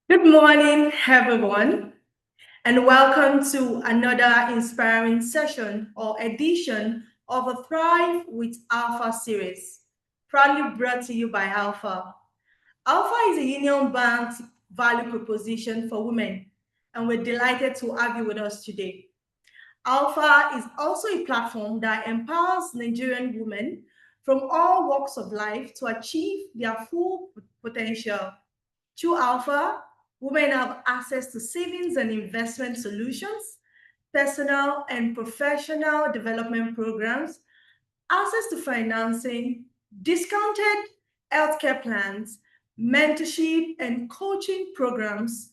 Good morning, everyone, and welcome to another inspiring session or edition of the Thrive with Alpha series, proudly brought to you by Alpha. Alpha is a Union Bank's value proposition for women, and we're delighted to have you with us today. Alpha is also a platform that empowers Nigerian women from all walks of life to achieve their full potential. Through Alpha, women have access to savings and investment solutions, personal and professional development programs, access to financing, discounted healthcare plans, mentorship and coaching programs,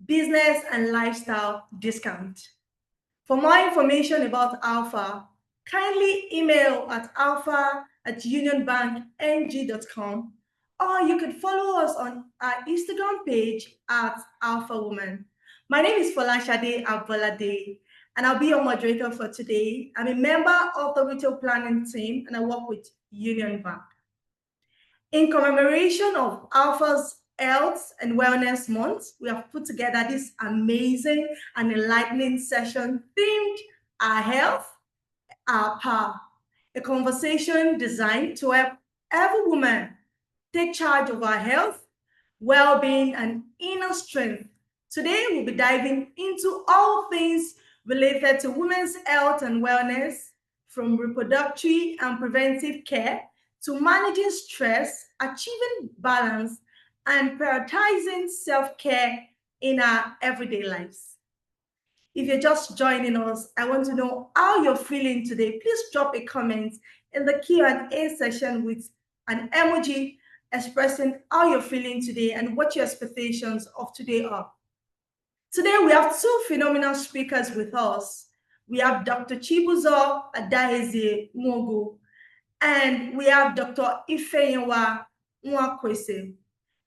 business and lifestyle discount. For more information about Alpha, kindly email at alpha@unionbankng.com, or you could follow us on our Instagram page at Alpha Woman. My name is Folashade Abolade, and I'll be your moderator for today. I'm a member of the retail planning team, and I work with Union Bank. In commemoration of Alpha's Health and Wellness Month, we have put together this amazing and enlightening session themed Our Health, Our Power, a conversation designed to help every woman take charge of our health, well-being, and inner strength. Today, we'll be diving into all things related to women's health and wellness, from reproductive and preventive care to managing stress, achieving balance, and prioritizing self-care in our everyday lives. If you're just joining us, I want to know how you're feeling today. Please drop a comment in the Q&A session with an emoji expressing how you're feeling today and what your expectations of today are. Today, we have two phenomenal speakers with us. We have Dr. Chibuzo Adaeze Nwogo, and we have Dr. Ifeyiwa Nwakwese,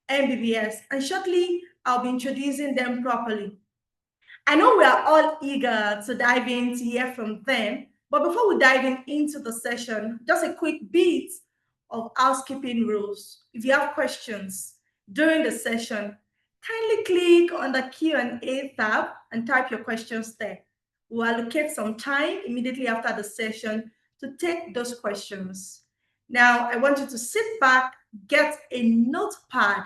MBBS. And shortly, I'll be introducing them properly. I know we are all eager to dive in to hear from them, but before we dive into the session, just a quick bit of housekeeping rules. If you have questions during the session, kindly click on the Q&A tab and type your questions there. We'll allocate some time immediately after the session to take those questions. Now, I want you to sit back, get a notepad,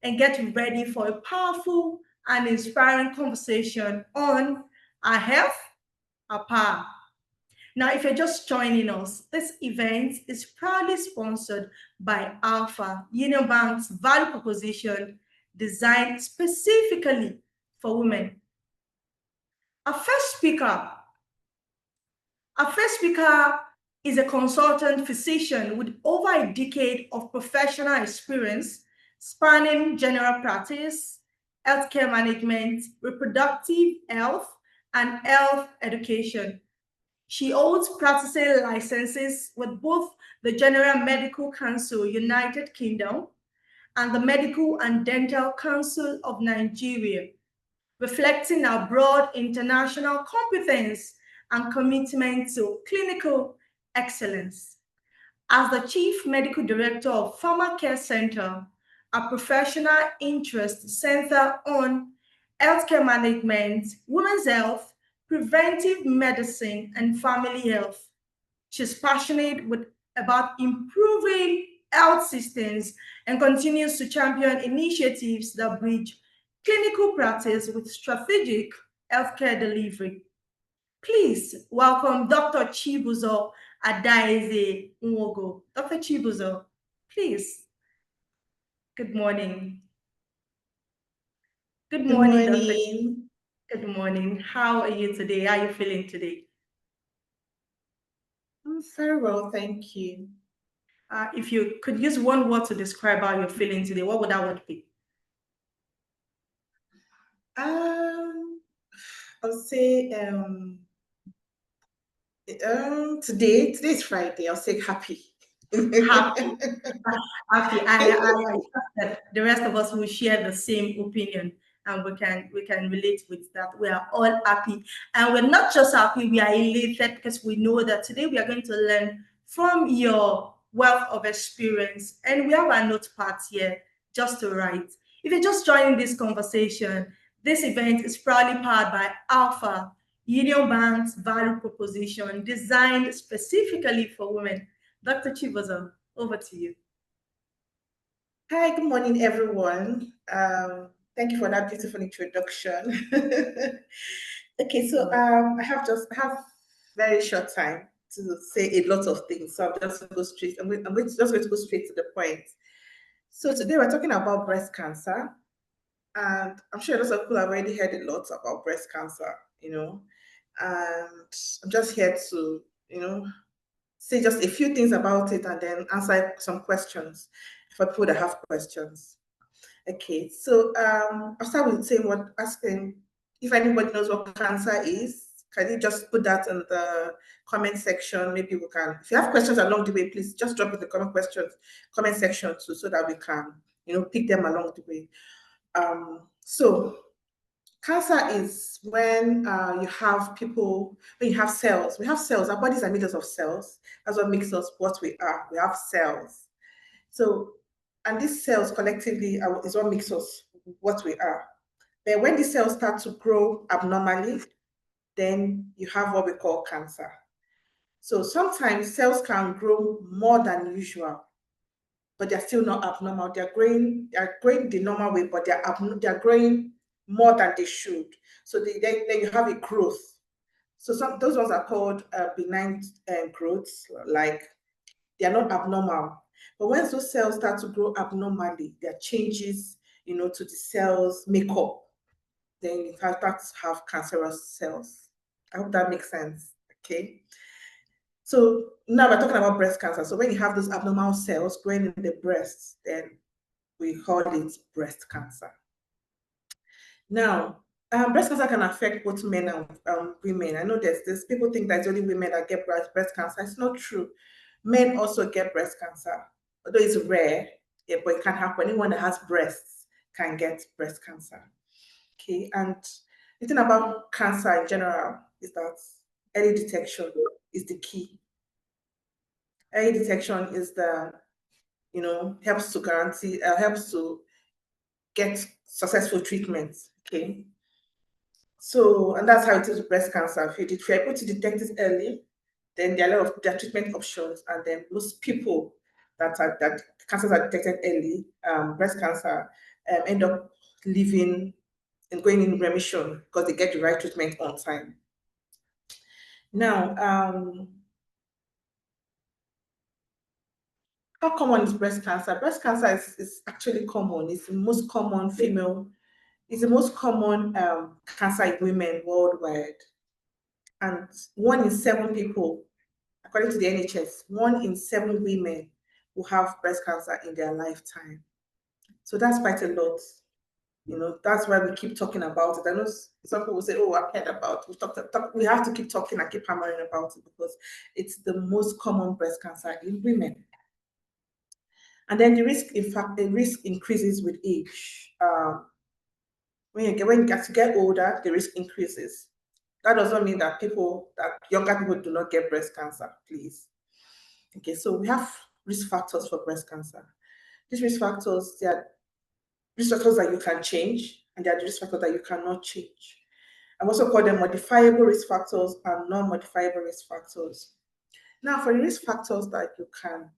and get ready for a powerful and inspiring conversation on our health, our power. Now, if you're just joining us, this event is proudly sponsored by Alpha, Union Bank's value proposition designed specifically for women. Our first speaker is a consultant physician with over a decade of professional experience spanning general practice, healthcare management, reproductive health, and health education. She holds practicing licenses with both the General Medical Council United Kingdom and the Medical and Dental Council of Nigeria, reflecting her broad international competence and commitment to clinical excellence. As the Chief Medical Director of PharmaCare Center, a professional interest center on healthcare management, women's health, preventive medicine, and family health. She's passionate about improving health systems and continues to champion initiatives that bridge clinical practice with strategic healthcare delivery. Please welcome Dr. Chibuzo Adaeze Nwogo. Dr. Chibuzo, please. Good morning. Good morning, Dr. Chibuzo. Good morning. How are you today? How are you feeling today? I'm very well, thank you. If you could use one word to describe how you're feeling today, what would that word be? I'll say today's Friday. I'll say happy. Happy. Happy. I trust that the rest of us will share the same opinion, and we can relate with that. We are all happy, and we're not just happy, we are elated because we know that today we are going to learn from your wealth of experience, and we have our notepads here just to write. If you're just joining this conversation, this event is proudly powered by Alpha, Union Bank's value proposition designed specifically for women. Dr. Chiboza, over to you. Hi, good morning, everyone. Thank you for that beautiful introduction. Okay, so I have very short time to say a lot of things, so I'm just go straight. Just going to go straight to the point. So today we're talking about breast cancer, and I'm sure lots of people have already heard a lot about breast cancer, and I'm just here to, say just a few things about it and then answer some questions for people that have questions. Okay, so I'll start with asking if anybody knows what cancer is. Can you just put that in the comment section? Maybe we can. If you have questions along the way, please just drop in the comment section too, so that we can, pick them along the way. So cancer is when you have cells. We have cells. Our bodies are made up of cells. That's what makes us what we are. We have cells. So, and these cells collectively is what makes us what we are. But when these cells start to grow abnormally, then you have what we call cancer. So sometimes cells can grow more than usual, but they're still not abnormal. They're growing the normal way, but they're growing more than they should. So then you have a growth. So those ones are called benign growths, like they are not abnormal. But once those cells start to grow abnormally, there are changes, to the cells makeup. Then you start to have cancerous cells. I hope that makes sense. Okay. So now we're talking about breast cancer. So when you have those abnormal cells growing in the breasts, then we call it breast cancer. Now, breast cancer can affect both men and women. I know there's people think that it's only women that get breast cancer. It's not true. Men also get breast cancer, although it's rare, yeah, but it can happen. Anyone that has breasts can get breast cancer. Okay, and the thing about cancer in general is that early detection is the key. Early detection is helps to get successful treatment. Okay, so and that's how it is with breast cancer. If you're able to detect it early, then there are a lot of treatment options, and then most people that cancers are detected early, breast cancer, end up living and going in remission because they get the right treatment on time. Now, how common is breast cancer? Breast cancer is actually common. It's the most common It's the most common cancer in women worldwide, and 1 in 7 people, according to the NHS, 1 in 7 women will have breast cancer in their lifetime. So that's quite a lot. That's why we keep talking about it. I know some people say, "Oh, I've heard about." We have to keep talking and keep hammering about it because it's the most common breast cancer in women. And then the risk increases with age. When you get older, the risk increases. That doesn't mean that younger people do not get breast cancer, please. Okay, so we have risk factors for breast cancer. These risk factors, they are risk factors that you can change, and there are risk factors that you cannot change. I also call them modifiable risk factors and non-modifiable risk factors. Now, for the risk factors that you can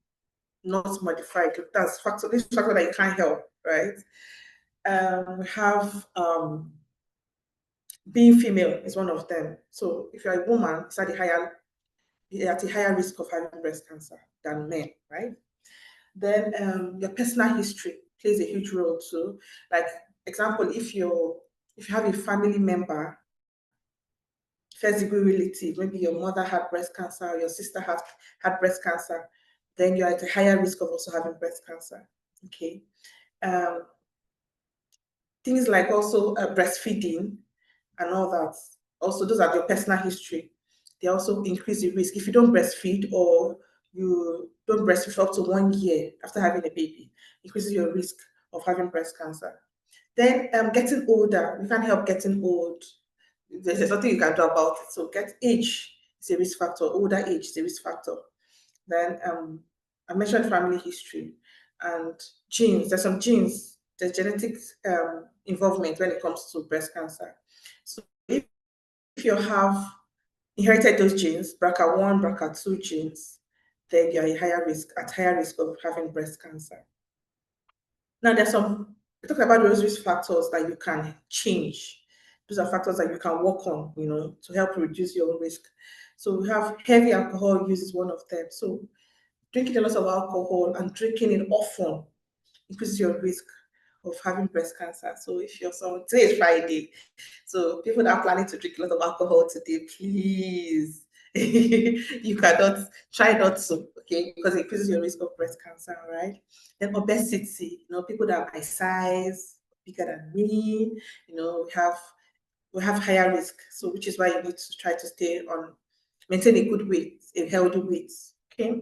not modify, risk factor that you can't help, right? We have being female is one of them. So if you're a woman, it's at a higher risk of having breast cancer than men, right? Then your personal history plays a huge role too. Like example, if you have a family member, first degree relative, maybe your mother had breast cancer, or your sister had breast cancer, then you're at a higher risk of also having breast cancer. Okay. Things like also breastfeeding and all that. Also, those are your personal history. They also increase the risk. If you don't breastfeed or you don't breastfeed for up to 1 year after having a baby, increases your risk of having breast cancer. Then getting older, you can't help getting old. There's nothing you can do about it. So age is a risk factor. Older age is a risk factor. Then I mentioned family history and genes. There's some genes there's genetic involvement when it comes to breast cancer. So if you have inherited those genes, BRCA1, BRCA2 genes, then you're at higher risk of having breast cancer. Now, we talk about those risk factors that you can change. Those are factors that you can work on, to help reduce your risk. So we have heavy alcohol use is one of them. So drinking a lot of alcohol and drinking it often increases your risk of having breast cancer. So if you're today is Friday, so people that are planning to drink a lot of alcohol today, please, you cannot try not to, okay, because it increases your risk of breast cancer, right? Then obesity, people that are my size, bigger than me, we have higher risk. So which is why you need to try to maintain a good weight, a healthy weight, okay?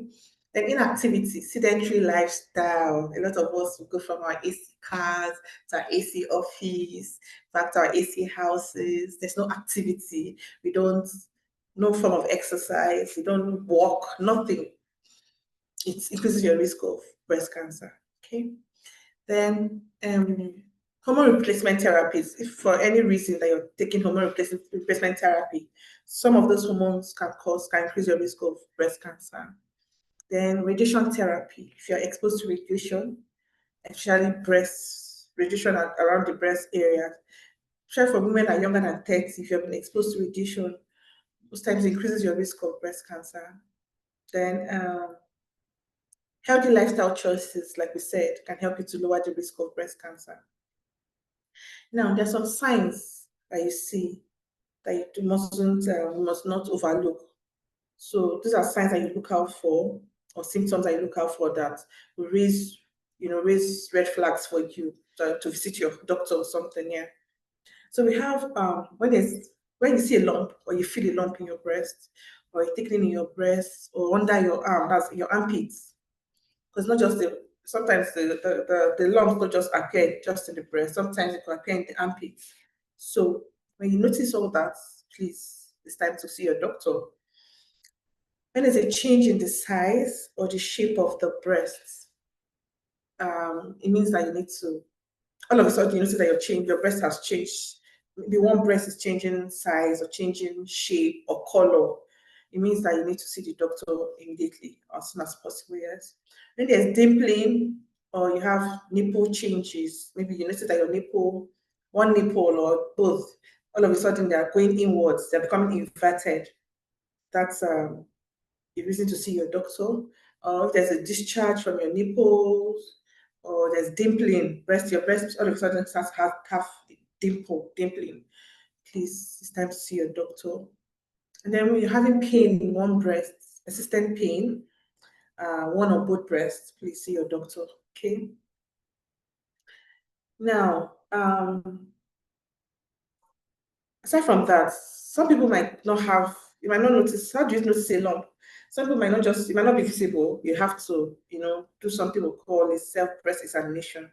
Then inactivity, sedentary lifestyle. A lot of us will go from our AC cars to our AC office, back to our AC houses. There's no activity. No form of exercise. We don't walk, nothing. It increases your risk of breast cancer. Okay. Then hormone replacement therapies. If for any reason that you're taking hormone replacement therapy, some of those hormones can increase your risk of breast cancer. Then radiation therapy, if you're exposed to radiation, especially radiation around the breast area, especially for women that are younger than 30, if you've been exposed to radiation, most times it increases your risk of breast cancer. Then healthy lifestyle choices, like we said, can help you to lower the risk of breast cancer. Now, there's some signs that you see that you must not overlook. So these are signs that you look out for, or symptoms that you look out for that will raise red flags for you to visit your doctor or something. Yeah. So we have when you see a lump or you feel a lump in your breast or a thickening in your breast or under your arm, that's your armpits. Because not just sometimes the lumps don't just appear just in the breast. Sometimes it can appear in the armpits. So when you notice all that, please, it's time to see your doctor. When there's a change in the size or the shape of the breasts, it means that you need to, all of a sudden, you notice that your breast has changed. Maybe one breast is changing size or changing shape or color. It means that you need to see the doctor immediately, as soon as possible, yes. When there's dimpling or you have nipple changes, maybe you notice that one nipple or both, all of a sudden they are going inwards, they're becoming inverted. That's a reason to see your doctor. Or if there's a discharge from your nipples, or there's dimpling, your breast all of a sudden starts to have dimpling, please, it's time to see your doctor. And then when you're having pain in one breast, persistent pain, one or both breasts, please see your doctor. Okay. Now, aside from that, some people might not notice. How do you notice a lump? Some people it might not be visible. You have to, do something we call a self-breast examination.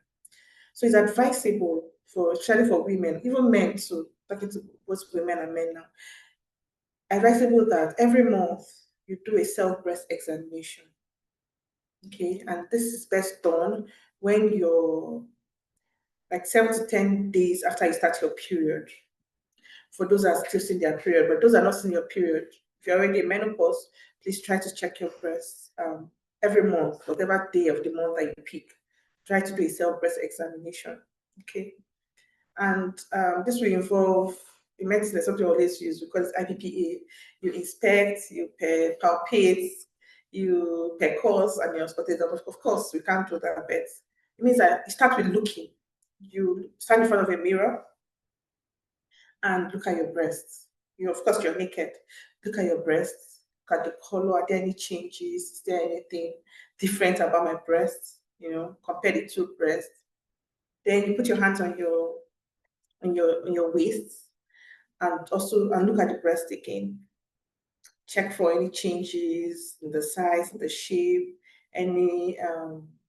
So it's advisable especially for women, even men too, talking to both women and men now, advisable that every month you do a self-breast examination. Okay, and this is best done when you're like 7 to 10 days after you start your period. For those that are still seeing their period, but those are not seeing your period, if you're already in menopause, please try to check your breasts every month, whatever day of the month that you pick. Try to do a self-breast examination. Okay. And this will involve the medicine, something we always use because IPPA. You inspect, you palpate, you percourse, and you're spotted. Of course, we can't do that, but it means that you start with looking. You stand in front of a mirror and look at your breasts. Of course, you're naked. Look at your breasts. Look at the color. Are there any changes? Is there anything different about my breasts? Compare the two breasts. Then you put your hands on your waist and look at the breast again. Check for any changes in the size, the shape, any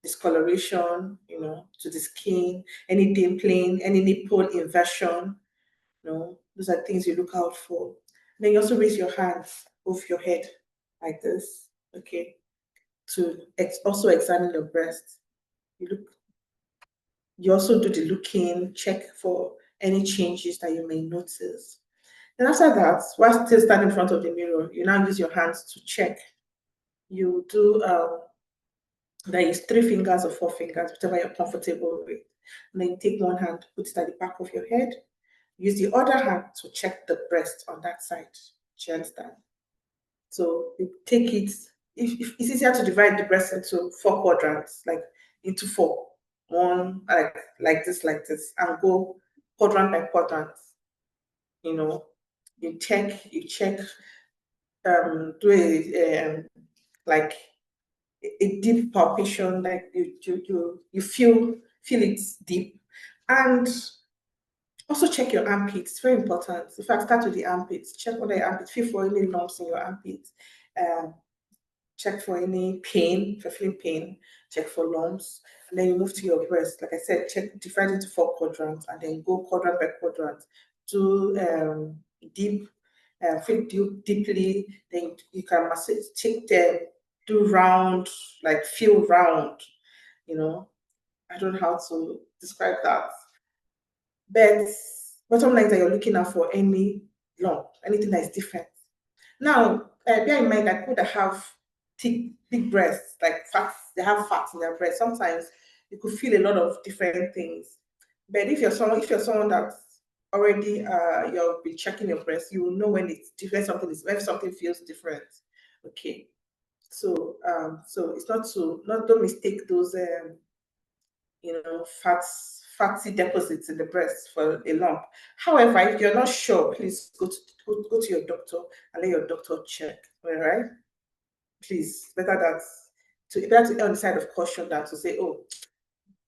discoloration, to the skin, any dimpling, any nipple inversion. Those are things you look out for. Then you also raise your hands over your head like this, okay, to also examine your breast. You look You also do the looking, check for any changes that you may notice. And after that, while still standing in front of the mirror, you now use your hands to check. You do, there is 3 fingers or 4 fingers, whichever you're comfortable with. And then you take one hand, put it at the back of your head. Use the other hand to check the breast on that side. Do you understand? So you take it, if it's easier to divide the breast into 4 quadrants, like into 4. One like this, and go quadrant by quadrant. You know, you check, do a like a deep palpation, like you feel it deep, and also check your armpits. It's very important. In fact, start with the armpits. Check whether your armpits, feel for any lumps in your armpits. Check for any pain. If you're feeling pain, check for lumps. And then you move to your breast. Like I said, check, divide into 4 quadrants, and then go quadrant by quadrant. Do deep, feel deeply. Then you can massage, check them, do round, like feel round. You know, I don't know how to describe that. But bottom line is that you're looking out for any lump, anything that is different. Now, bear in mind that people that have thick, big breasts, like fats, they have fats in their breast. Sometimes you could feel a lot of different things. But if you're someone that's already you'll be checking your breast, you will know when it's different, when something feels different. Okay. So so it's not don't mistake those fatty deposits in the breast for a lump. However, if you're not sure, please go to your doctor and let your doctor check. All right, please. Better to err on the side of caution than to say, oh,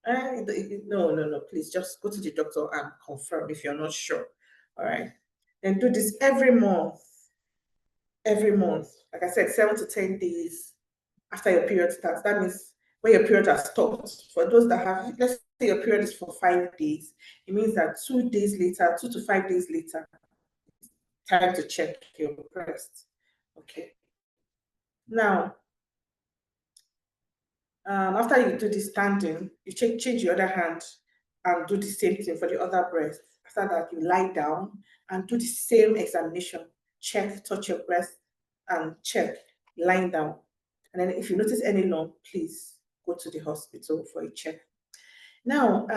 no. Please just go to the doctor and confirm if you're not sure. All right, and do this every month. Every month, like I said, 7 to 10 days after your period starts. That means when your period has stopped. For those that have, let's say your period is for 5 days, it means that 2 days later, 2 to 5 days later, time to check your breast. Okay. Now, after you do the standing, you change your other hand and do the same thing for the other breast. After that, you lie down and do the same examination. Check, touch your breast, and check, lying down. And then if you notice any lump, please go to the hospital for a check. Now,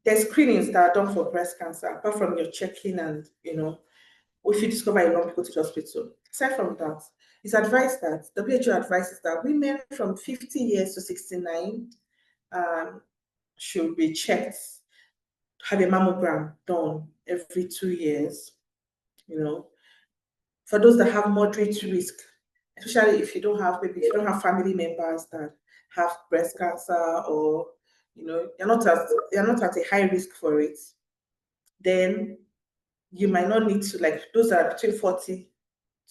there's screenings that are done for breast cancer, apart from your checking and, if you discover a lump, go to the hospital. Aside from that, it's advised that, WHO advises that women from 50 years to 69 should be checked, have a mammogram done every 2 years, for those that have moderate risk, especially if you don't have family members that have breast cancer, or you're not at a high risk for it, then you might not need to, like those that are between 40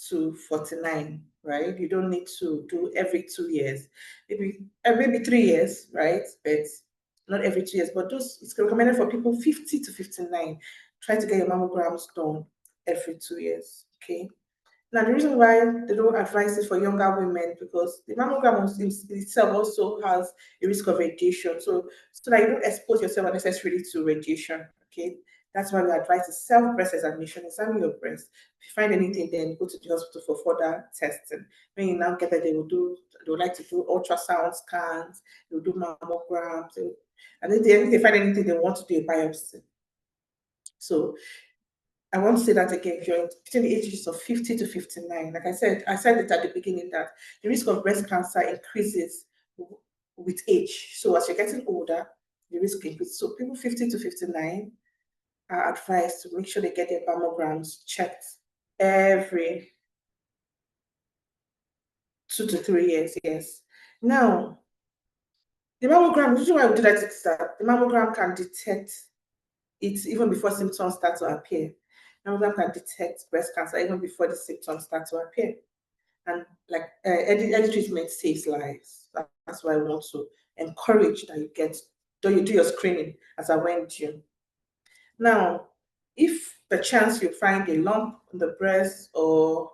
to 49, right? You don't need to do every 2 years, maybe 3 years, right? But not every 2 years. But it's recommended for people 50 to 59. Try to get your mammograms done every 2 years. Okay. Now, the reason why they don't advise it for younger women, because the mammogram itself also has a risk of radiation. So that you don't expose yourself unnecessarily to radiation. Okay. That's why we advise a self-breast examination. Examine your breast. If you find anything, then go to the hospital for further testing. When you now get there, they would like to do ultrasound scans, they will do mammograms, and if they find anything, they want to do a biopsy. So I want to say that again, if you're between the ages of 50 to 59, like I said it at the beginning that the risk of breast cancer increases with age. So as you're getting older, the risk increases. So people 50 to 59 are advised to make sure they get their mammograms checked every 2 to 3 years. Yes. Now, the mammogram, the reason why we do that is that the mammogram can detect it even before symptoms start to appear. Mammogram can detect breast cancer even before the symptoms start to appear. And like early treatment saves lives. That's why I want to encourage that you do your screening as I went to. Now, if the chance you find a lump in the breast, or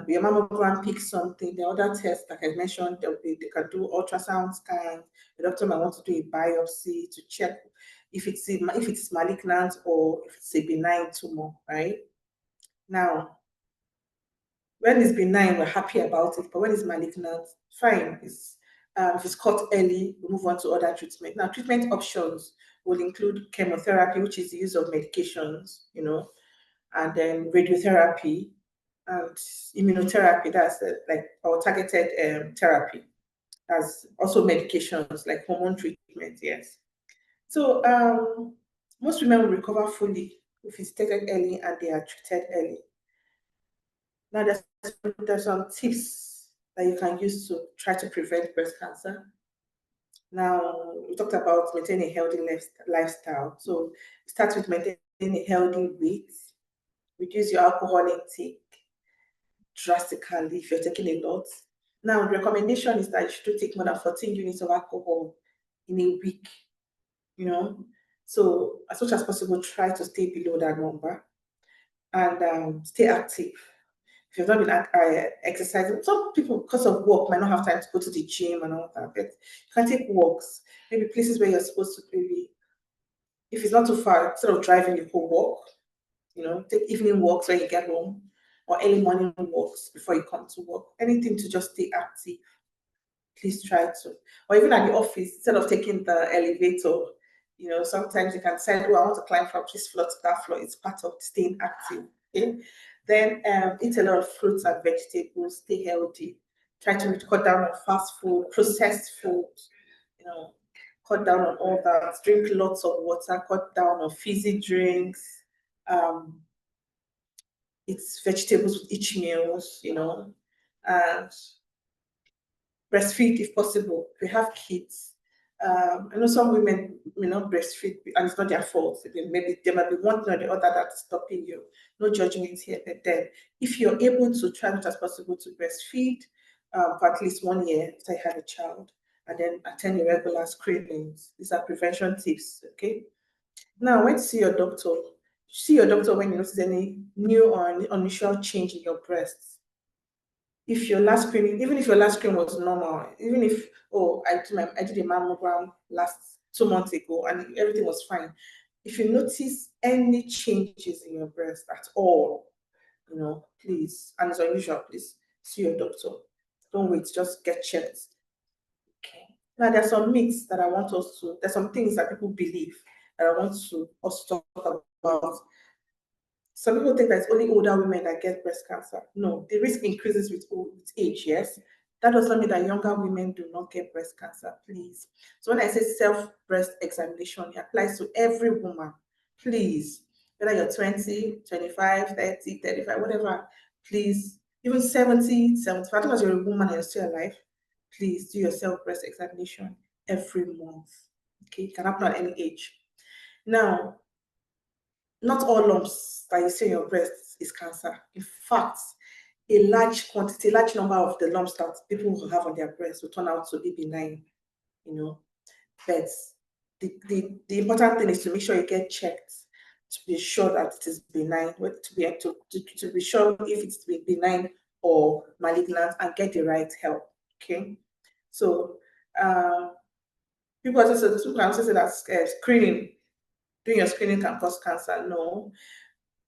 your mammogram picks something, the other tests, like I mentioned, they can do ultrasound scans. The doctor might want to do a biopsy to check if it's malignant or if it's a benign tumor, right? Now, when it's benign, we're happy about it, but when it's malignant, fine. If it's caught early, we move on to other treatment. Now, treatment options will include chemotherapy, which is the use of medications, and then radiotherapy and immunotherapy, that's like our targeted therapy. That's also medications like hormone treatment, yes. So most women will recover fully if it's taken early and they are treated early. Now, there's some tips that you can use to try to prevent breast cancer. Now, we talked about maintaining a healthy lifestyle. So, start with maintaining a healthy weight, reduce your alcohol intake drastically if you're taking a lot. Now, the recommendation is that you should take more than 14 units of alcohol in a week, So, as much as possible, try to stay below that number and stay active. If you've not been exercising, some people, because of work, might not have time to go to the gym and all that, but you can take walks, maybe places where you're supposed to maybe, if it's not too far, instead of driving, you could walk, take evening walks when you get home, or early morning walks before you come to work. Anything to just stay active. Please try to. Or even at the office, instead of taking the elevator, sometimes you can decide, oh, I want to climb from this floor to that floor. It's part of staying active. Okay? Then eat a lot of fruits and vegetables, stay healthy. Try to cut down on fast food, processed food, cut down on all that. Drink lots of water, cut down on fizzy drinks. Eat vegetables with each meals, and breastfeed if possible. If you have kids, I know some women may not breastfeed, and it's not their fault. Maybe there might be one thing or the other that's stopping you. No judgment here, but then if you're able to try as much as possible to breastfeed for at least 1 year after you have a child, and then attend your regular screenings. These are prevention tips, okay? Now, when to see your doctor, see your doctor when you notice any new or unusual change in your breasts. If your last screening, even if your last screen was normal, even if, oh, I did a mammogram last 2 months ago and everything was fine. If you notice any changes in your breast at all, please, and it's unusual, please see your doctor. Don't wait, just get checked. Okay. Now, there's some myths that I want us to, there's some things that people believe that I want us to talk about. Some people think that it's only older women that get breast cancer. No, the risk increases with age, yes. That does not mean that younger women do not get breast cancer, please. So when I say self-breast examination, it applies to every woman, please. Whether you're 20, 25, 30, 35, whatever, please. Even 70, 75, as long as you're a woman and you're still alive, please do your self-breast examination every month. Okay, it can happen at any age. Now, not all lumps that you see in your breast is cancer. In fact, a large quantity, a large number of the lumps that people will have on their breast will turn out to be benign, But the important thing is to make sure you get checked to be sure that it is benign, to be sure if it's benign or malignant and get the right help. Okay. So people can also say that doing your screening can cause cancer. No.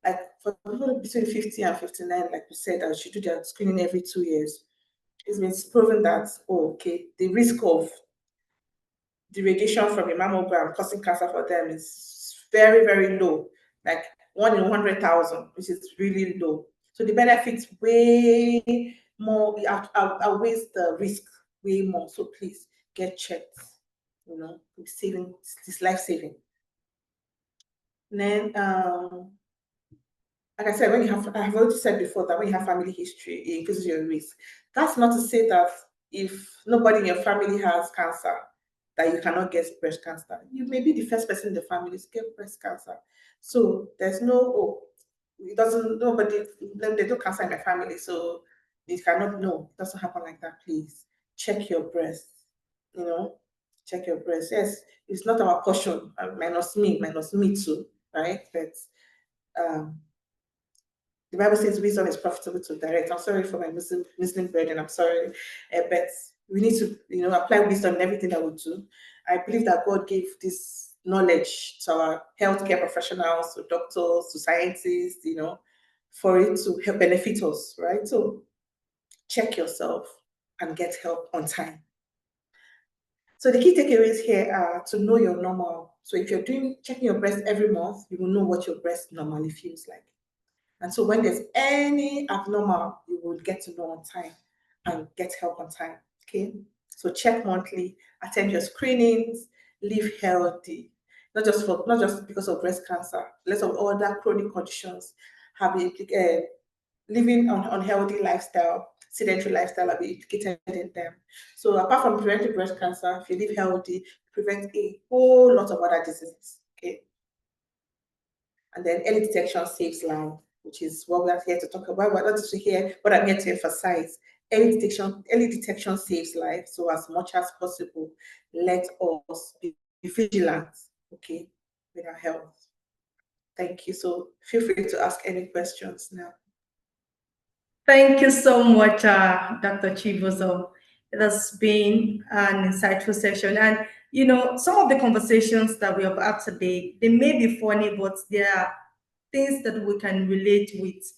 Like for people between 50 and 59, like we said, that should do their screening every 2 years. It's been proven that, the risk of the radiation from a mammogram causing cancer for them is very, very low, like 1 in 100,000, which is really low. So the benefits way more, outweighs the risk way more. So please get checked. It's life-saving. Then, like I said, I've already said before that when you have family history, it increases your risk. That's not to say that if nobody in your family has cancer, that you cannot get breast cancer. You may be the first person in the family to get breast cancer. So there's there's no cancer in my family, so it cannot, no, it doesn't happen like that, please. Check your breast, check your breast. Yes, it's not our portion, minus me too, right? But The Bible says wisdom is profitable to direct. I'm sorry for my Muslim brethren. I'm sorry, but we need to, apply wisdom in everything that we do. I believe that God gave this knowledge to our healthcare professionals, to doctors, to scientists, for it to help benefit us, right? So check yourself and get help on time. So the key takeaways here are to know your normal. So if you're checking your breast every month, you will know what your breast normally feels like. And so when there's any abnormal, you will get to know on time and get help on time. Okay. So check monthly, attend your screenings, live healthy. Not just because of breast cancer, lots of other chronic conditions have been living on unhealthy lifestyle, sedentary lifestyle will be implicated in them. So apart from preventing breast cancer, if you live healthy, prevent a whole lot of other diseases. Okay. And then early detection saves life, which is what we are here to talk about. We're not just here, but I'm here to emphasize. Early detection saves life. So as much as possible, let us be vigilant, okay, with our health. Thank you. So feel free to ask any questions now. Thank you so much, Dr. Chibozo. It has been an insightful session. And, some of the conversations that we have had today, they may be funny, but they are things that we can relate with.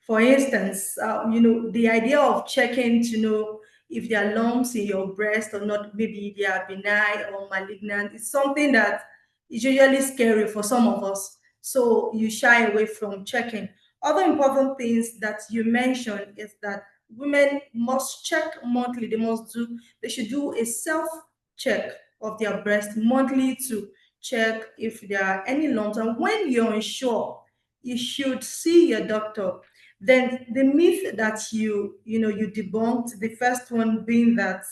For instance, the idea of checking to know if there are lumps in your breast or not, maybe they are benign or malignant, is something that is usually scary for some of us. So you shy away from checking. Other important things that you mentioned is that women must check monthly. They should do a self-check of their breast monthly to check if there are any lumps. And when you're unsure, you should see your doctor. Then the myth that you debunked, the first one being that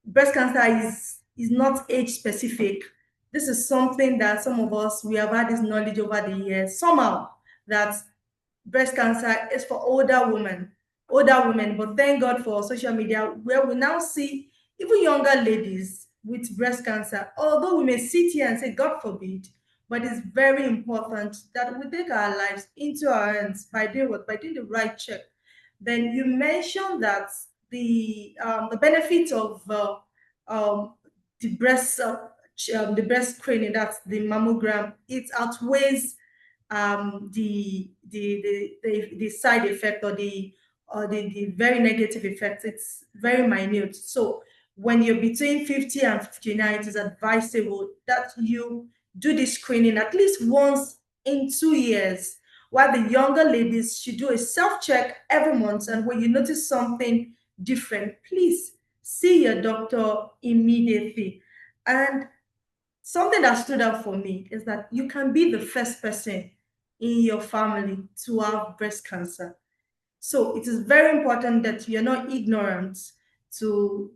breast cancer is not age specific. This is something that some of us, we have had this knowledge over the years somehow, that breast cancer is for older women. But thank God for social media, where we now see even younger ladies with breast cancer. Although we may sit here and say God forbid, but it's very important that we take our lives into our hands by doing what? By doing the right check. Then you mentioned that the benefit of the breast screening, that's the mammogram, it outweighs the side effect, or the very negative effect. It's very minute. So when you're between 50 and 59, it is advisable that you do the screening at least once in 2 years, while the younger ladies should do a self-check every month. And when you notice something different, please see your doctor immediately. And something that stood out for me is that you can be the first person in your family to have breast cancer. So it is very important that you're not ignorant to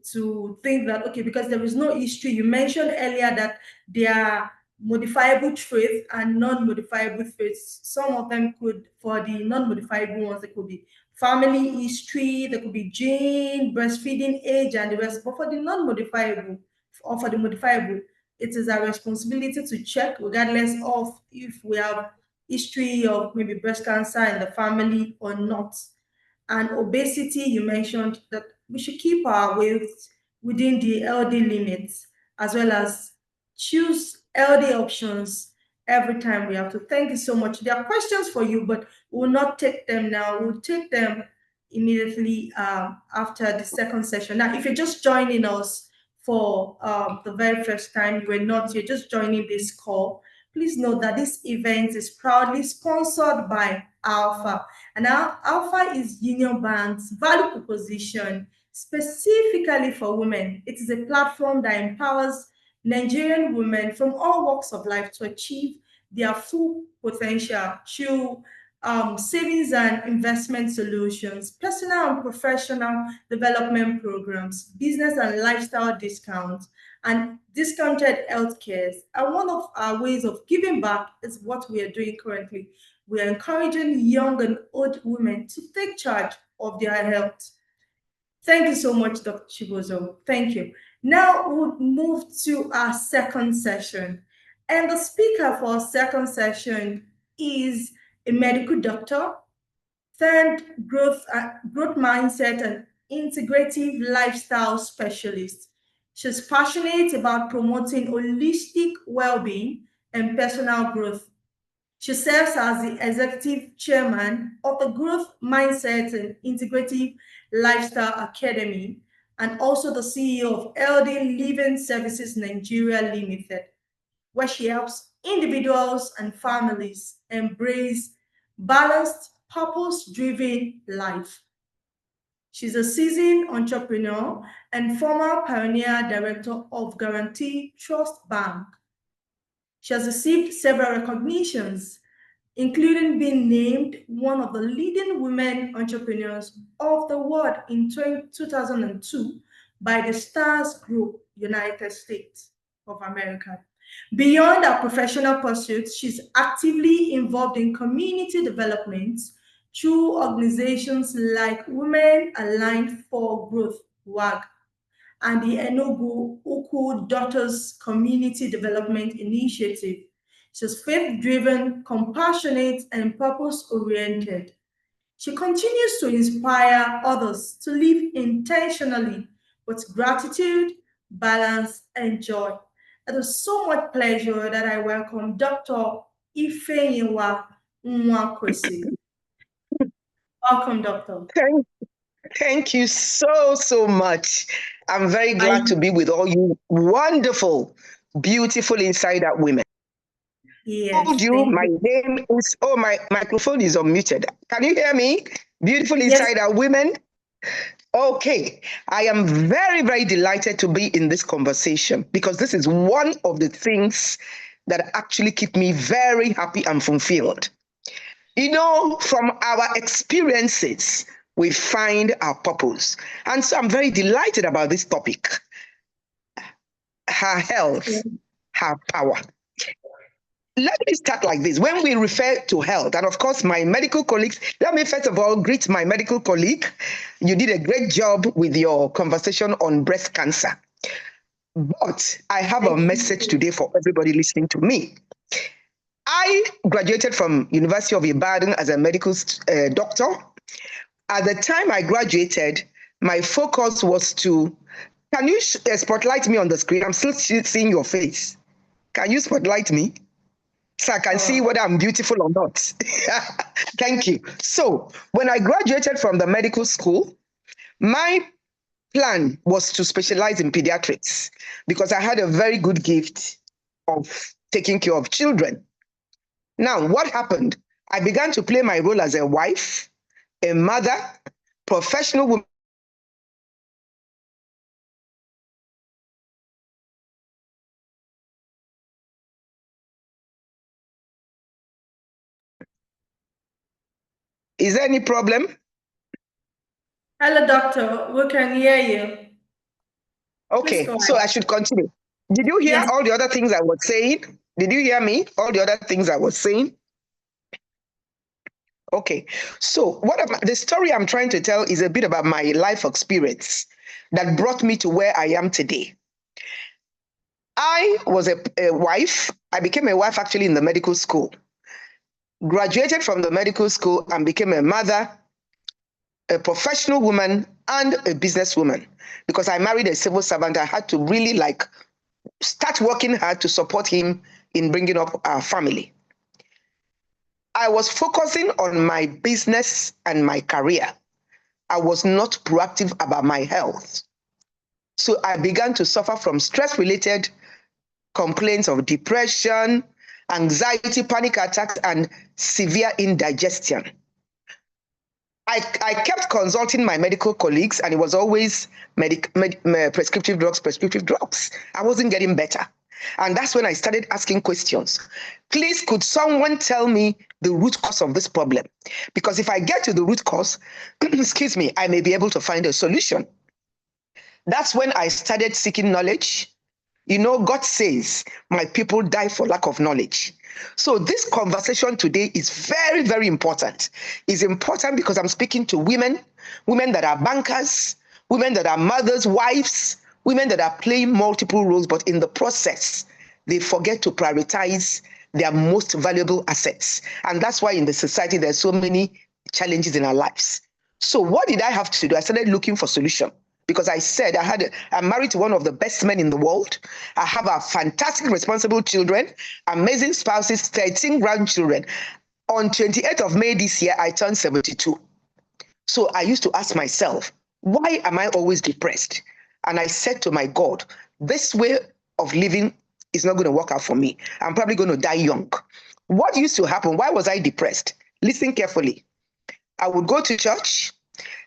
think that, okay, because there is no history. You mentioned earlier that there are modifiable traits and non-modifiable traits. Some of them could, for the non-modifiable ones, it could be family history, there could be gene, breastfeeding age, and the rest. But for the non-modifiable, or for the modifiable, it is our responsibility to check, regardless of if we have history of maybe breast cancer in the family or not. And obesity, you mentioned that we should keep our weight within the healthy limits, as well as choose healthy options every time we have to. Thank you so much. There are questions for you, but we'll not take them now. We'll take them immediately after the second session. Now, if you're just joining us for the very first time, you're just joining this call, please note that this event is proudly sponsored by Alpha. And now Alpha is Union Bank's value proposition specifically for women. It is a platform that empowers Nigerian women from all walks of life to achieve their full potential through savings and investment solutions, personal and professional development programs, business and lifestyle discounts, and discounted healthcare. And one of our ways of giving back is what we are doing currently. We are encouraging young and old women to take charge of their health. Thank you so much, Dr. Chibozo. Thank you. Now we'll move to our second session. And the speaker for our second session is a medical doctor, turned growth mindset and integrative lifestyle specialist. She's passionate about promoting holistic well-being and personal growth. She serves as the executive chairman of the Growth Mindset and Integrative Lifestyle Academy and also the CEO of LD Living Services Nigeria Limited, where she helps individuals and families embrace balanced, purpose-driven life. She's a seasoned entrepreneur and former pioneer director of Guarantee Trust Bank. She has received several recognitions, including being named one of the leading women entrepreneurs of the world in 2002 by the Stars Group, United States of America. Beyond her professional pursuits, she's actively involved in community development through organizations like Women Aligned for Growth, WAG, and the Enugu Uku Daughters Community Development Initiative. She's faith-driven, compassionate, and purpose-oriented. She continues to inspire others to live intentionally with gratitude, balance, and joy. It is so much pleasure that I welcome Dr. Ifeyiwa Nwakwesi. Welcome, Doctor. Thank you so much. I'm very glad to be with all you wonderful, beautiful Inside Out women. Yes, Told you my name is, my microphone is unmuted. Can you hear me? Beautiful Inside Out women. Okay, I am very delighted to be in this conversation because this is one of the things that actually keep me very happy and fulfilled. You know, from our experiences, we find our purpose. And so I'm very delighted about this topic. Her health, her power. Let me start like this. When we refer to health, and of course, my medical colleagues, let me first of all greet my medical colleague. You did a great job with your conversation on breast cancer. But I have a message today for everybody listening to me. I graduated from University of Ibadan as a medical doctor. At the time I graduated, my focus was to, can you spotlight me on the screen? I'm still seeing your face. Can you spotlight me? So I can see whether I'm beautiful or not. Thank you. So when I graduated from the medical school, my plan was to specialize in pediatrics because I had a very good gift of taking care of children. Now, what happened? I began to play my role as a wife, a mother, professional woman. Is there any problem? Hello, doctor. We can hear you. Okay, so I should continue. Did you hear all the other things I was saying? Did you hear me? All the other things I was saying? Okay, so the story I'm trying to tell is a bit about my life experience that brought me to where I am today. I was a wife. I became a wife actually in the medical school. Graduated from the medical school and became a mother, a professional woman, and a businesswoman. Because I married a civil servant, I had to really start working hard to support him in bringing up our family. I was focusing on my business and my career. I was not proactive about my health. So I began to suffer from stress-related complaints of depression, anxiety, panic attacks, and severe indigestion. I kept consulting my medical colleagues, and it was always prescriptive drugs. I wasn't getting better. And that's when I started asking questions. Please, could someone tell me the root cause of this problem? Because if I get to the root cause, excuse me, I may be able to find a solution. That's when I started seeking knowledge. You know, God says, my people die for lack of knowledge. So this conversation today is very important. It's important because I'm speaking to women that are bankers, women that are mothers, wives, women that are playing multiple roles, but in the process, they forget to prioritize their most valuable assets. And that's why in the society, there's so many challenges in our lives. So what did I have to do? I started looking for solution because I said I'm married to one of the best men in the world. I have a fantastic, responsible children, amazing spouses, 13 grandchildren. On 28th of May this year, I turned 72. So I used to ask myself, why am I always depressed? And I said to my God, this way of living is not going to work out for me. I'm probably going to die young. What used to happen? Why was I depressed? Listen carefully. I would go to church,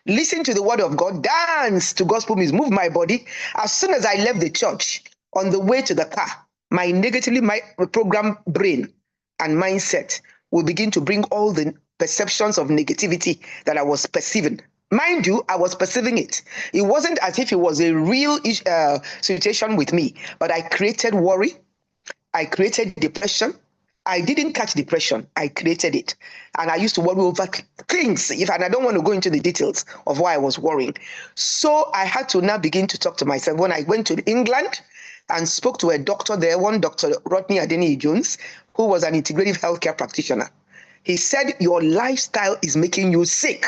listen to the word of God, dance to gospel music, move my body. As soon as I left the church, on the way to the car, my negatively programmed brain and mindset will begin to bring all the perceptions of negativity that I was perceiving. Mind you, I was perceiving it. It wasn't as if it was a real situation with me, but I created worry. I created depression. I didn't catch depression. I created it. And I used to worry over things. And I don't want to go into the details of why I was worrying. So I had to now begin to talk to myself. When I went to England and spoke to a doctor there, one Dr. Rodney Adeniyi-Jones, who was an integrative healthcare practitioner. He said, your lifestyle is making you sick.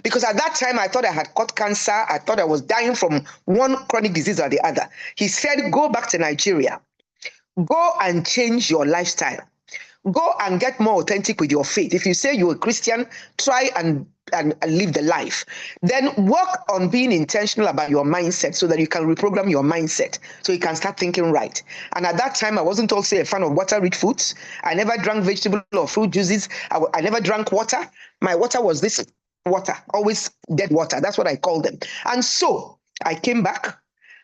Because at that time, I thought I had caught cancer. I thought I was dying from one chronic disease or the other. He said, go back to Nigeria. Go and change your lifestyle. Go and get more authentic with your faith. If you say you're a Christian, try and live the life. Then work on being intentional about your mindset so that you can reprogram your mindset so you can start thinking right. And at that time, I wasn't also a fan of water-rich foods. I never drank vegetable or fruit juices. I never drank water. My water was this water, always dead water. That's what I call them. And so I came back.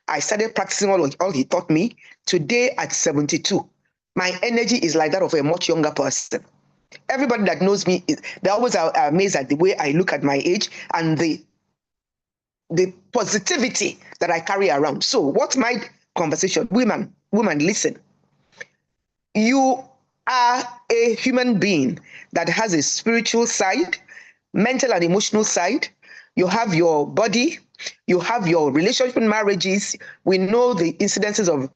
I started practicing all he taught me. Today at 72, my energy is like that of a much younger person. Everybody that knows me, they always are amazed at the way I look at my age and the positivity that I carry around. So what's my conversation? Women, listen. You are a human being that has a spiritual side, mental and emotional side. You have your body, you have your relationship and marriages. We know the incidences of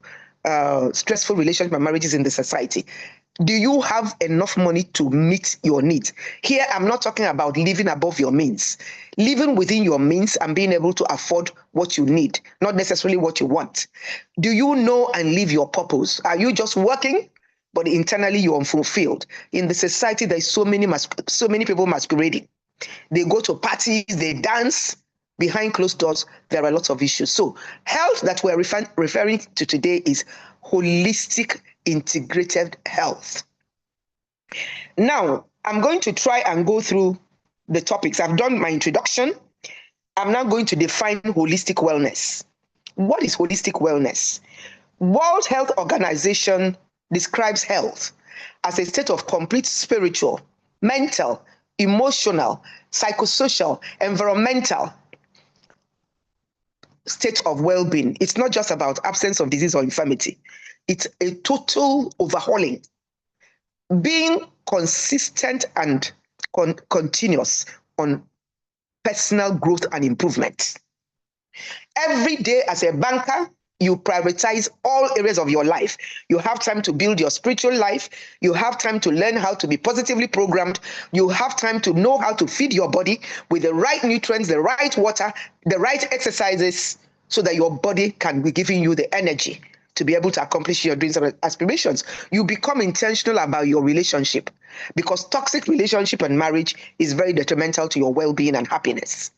stressful relationship and marriages in the society. Do you have enough money to meet your needs? Here, I'm not talking about living above your means. Living within your means and being able to afford what you need, not necessarily what you want. Do you know and live your purpose? Are you just working, but internally you're unfulfilled? In the society, there's so many people masquerading. They go to parties, they dance. Behind closed doors, there are lots of issues. So health that we're referring to today is holistic integrated health. Now, I'm going to try and go through the topics. I've done my introduction. I'm now going to define holistic wellness. What is holistic wellness? World Health Organization describes health as a state of complete spiritual, mental, emotional, psychosocial, environmental state of well-being. It's not just about absence of disease or infirmity. It's a total overhauling, being consistent and continuous on personal growth and improvement. Every day as a banker, you prioritize all areas of your life. You have time to build your spiritual life. You have time to learn how to be positively programmed. You have time to know how to feed your body with the right nutrients, the right water, the right exercises, so that your body can be giving you the energy to be able to accomplish your dreams and aspirations. You become intentional about your relationship, because toxic relationship and marriage is very detrimental to your well-being and happiness.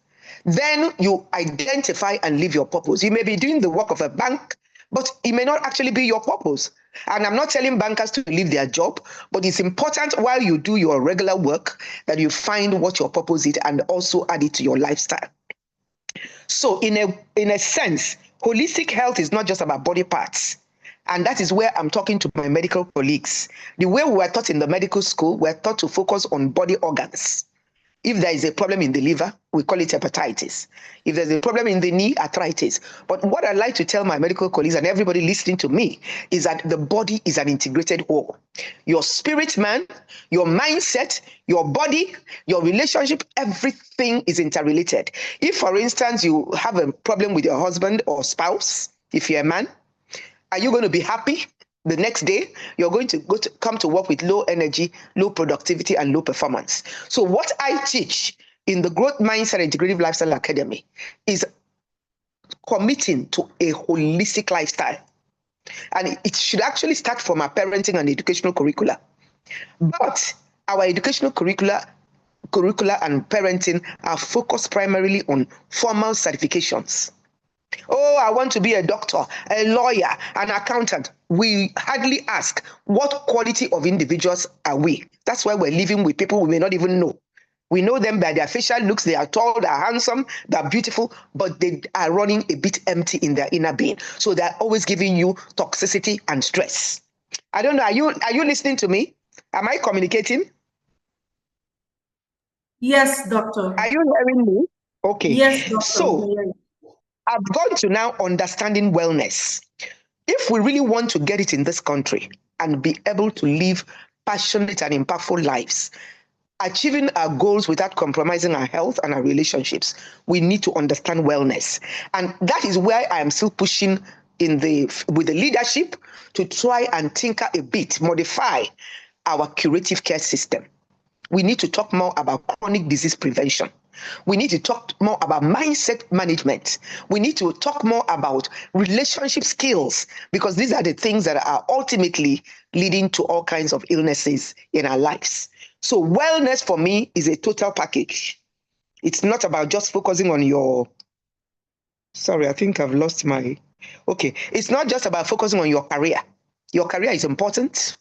Then you identify and live your purpose. You may be doing the work of a bank, but it may not actually be your purpose. And I'm not telling bankers to leave their job, but it's important while you do your regular work that you find what your purpose is and also add it to your lifestyle. So in a sense, holistic health is not just about body parts. And that is where I'm talking to my medical colleagues. The way we were taught in the medical school, we're taught to focus on body organs. If there is a problem in the liver, we call it hepatitis. If there's a problem in the knee, arthritis. But what I like to tell my medical colleagues and everybody listening to me is that the body is an integrated whole. Your spirit, man, your mindset, your body, your relationship, everything is interrelated. If, for instance, you have a problem with your husband or spouse, if you're a man, are you going to be happy The next day, you're going to come to work with low energy, low productivity, and low performance. So what I teach in the Growth Mindset Integrative Lifestyle Academy is committing to a holistic lifestyle. And it should actually start from our parenting and educational curricula. But our educational curricula and parenting are focused primarily on formal certifications. Oh, I want to be a doctor, a lawyer, an accountant. We hardly ask, what quality of individuals are we? That's why we're living with people we may not even know. We know them by their facial looks. They are tall, they're handsome, they're beautiful, but they are running a bit empty in their inner being. So they're always giving you toxicity and stress. I don't know. Are you listening to me? Am I communicating? Yes, doctor. Are you hearing me? Okay. Yes, doctor. So I've gone to now understanding wellness. If we really want to get it in this country and be able to live passionate and impactful lives, achieving our goals without compromising our health and our relationships, we need to understand wellness. And that is where I am still pushing with the leadership to try and tinker a bit, modify our curative care system. We need to talk more about chronic disease prevention. We need to talk more about mindset management. We need to talk more about relationship skills, because these are the things that are ultimately leading to all kinds of illnesses in our lives. So wellness for me is a total package. It's not about just focusing on your, sorry, I think I've lost my, okay. It's not just about focusing on your career. Your career is important.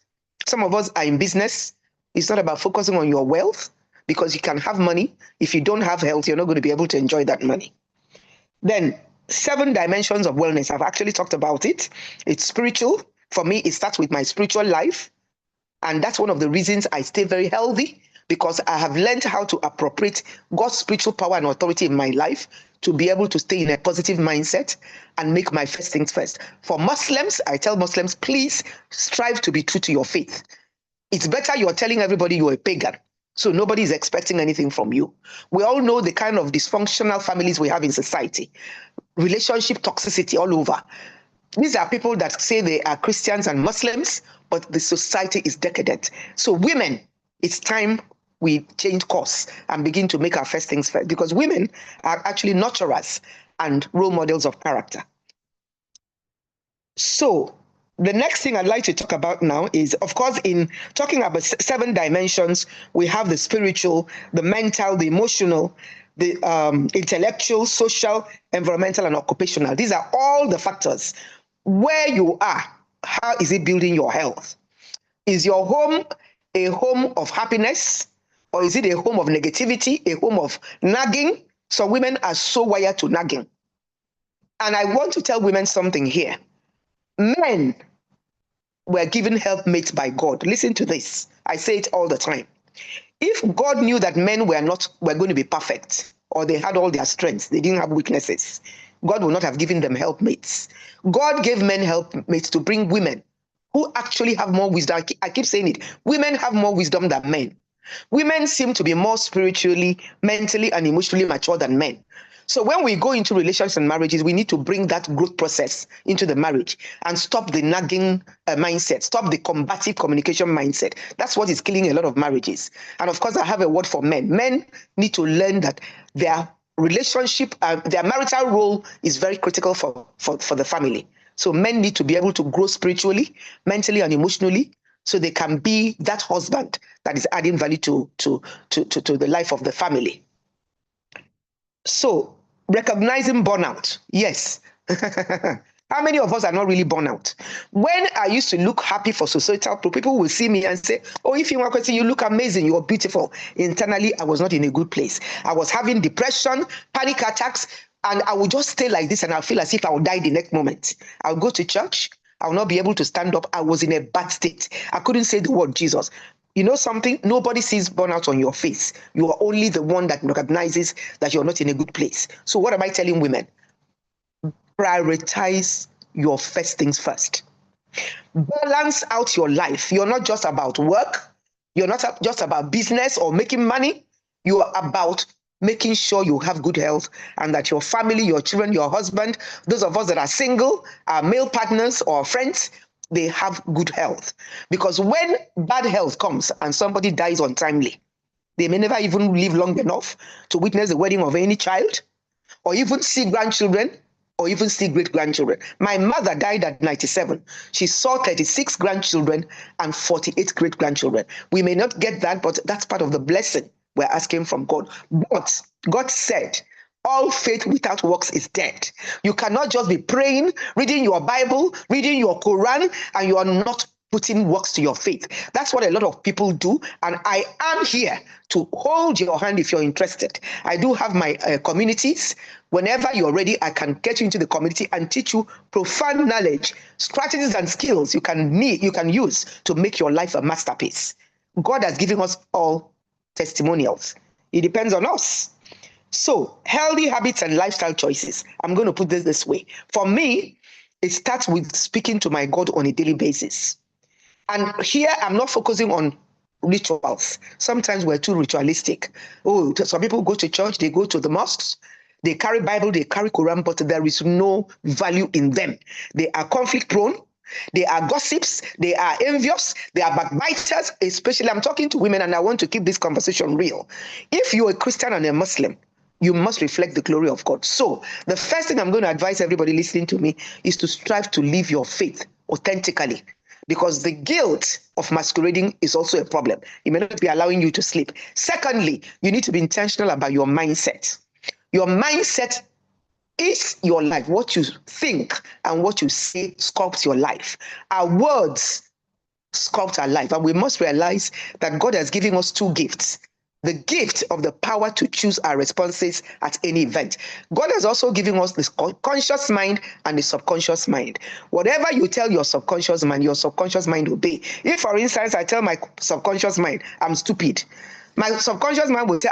Some of us are in business. It's not about focusing on your wealth, because you can have money. If you don't have health, you're not going to be able to enjoy that money. Then 7 dimensions of wellness. I've actually talked about it. It's spiritual. For me, it starts with my spiritual life. And that's one of the reasons I stay very healthy, because I have learned how to appropriate God's spiritual power and authority in my life to be able to stay in a positive mindset and make my first things first. For Muslims, I tell Muslims, please strive to be true to your faith. It's better you're telling everybody you're a pagan, so nobody is expecting anything from you. We all know the kind of dysfunctional families we have in society, relationship toxicity all over. These are people that say they are Christians and Muslims, but the society is decadent. So women, it's time we change course and begin to make our first things first, because women are actually nurturers and role models of character. So the next thing I'd like to talk about now is, of course, in talking about 7 dimensions, we have the spiritual, the mental, the emotional, the intellectual, social, environmental, and occupational. These are all the factors. Where you are, how is it building your health? Is your home a home of happiness, or is it a home of negativity, a home of nagging? So women are so wired to nagging. And I want to tell women something here. Men were given helpmates by God. Listen to this. I say it all the time. If God knew that men were going to be perfect, or they had all their strengths, they didn't have weaknesses, God would not have given them helpmates. God gave men helpmates to bring women who actually have more wisdom. I keep saying it. Women have more wisdom than men. Women seem to be more spiritually, mentally, and emotionally mature than men. So when we go into relationships and marriages, we need to bring that growth process into the marriage and stop the nagging mindset, stop the combative communication mindset. That's what is killing a lot of marriages. And of course, I have a word for men. Men need to learn that their relationship, their marital role is very critical for the family. So men need to be able to grow spiritually, mentally, and emotionally, so they can be that husband that is adding value to the life of the family. So recognizing burnout, yes. How many of us are not really burnout? When I used to look happy for societal people will see me and say, oh, if you want to see, you look amazing, you're beautiful. Internally, I was not in a good place. I was having depression, panic attacks, and I would just stay like this, and I'll feel as if I will die the next moment. I'll go to church, I'll not be able to stand up. I was in a bad state. I couldn't say the word Jesus. You know something? Nobody sees burnout on your face. You are only the one that recognizes that you're not in a good place. So what am I telling women? Prioritize your first things first. Balance out your life. You're not just about work. You're not just about business or making money. You are about making sure you have good health and that your family, your children, your husband, those of us that are single, our male partners or friends, they have good health. Because when bad health comes and somebody dies untimely, they may never even live long enough to witness the wedding of any child, or even see grandchildren, or even see great-grandchildren. My mother died at 97. She saw 36 grandchildren and 48 great-grandchildren. We may not get that, but that's part of the blessing we're asking from God. But God said, all faith without works is dead. You cannot just be praying, reading your Bible, reading your Quran, and you are not putting works to your faith. That's what a lot of people do, and I am here to hold your hand if you're interested. I do have my communities. Whenever you're ready, I can get you into the community and teach you profound knowledge, strategies, and skills you can use to make your life a masterpiece. God has given us all testimonials. It depends on us. So, healthy habits and lifestyle choices. I'm going to put this way. For me, it starts with speaking to my God on a daily basis. And here, I'm not focusing on rituals. Sometimes we're too ritualistic. Oh, some people go to church, they go to the mosques, they carry Bible, they carry Quran, but there is no value in them. They are conflict prone. They are gossips, they are envious, they are backbiters, especially I'm talking to women, and I want to keep this conversation real. If you're a Christian and a Muslim, you must reflect the glory of God. So the first thing I'm going to advise everybody listening to me is to strive to live your faith authentically, because the guilt of masquerading is also a problem. It may not be allowing you to sleep. Secondly, you need to be intentional about your mindset. Your mindset is your life. What you think and what you say sculpts your life. Our words sculpt our life, and we must realize that God has given us two gifts. The gift of the power to choose our responses at any event. God has also given us this conscious mind and the subconscious mind. Whatever you tell your subconscious mind will obey. If, for instance, I tell my subconscious mind, I'm stupid, my subconscious mind will say,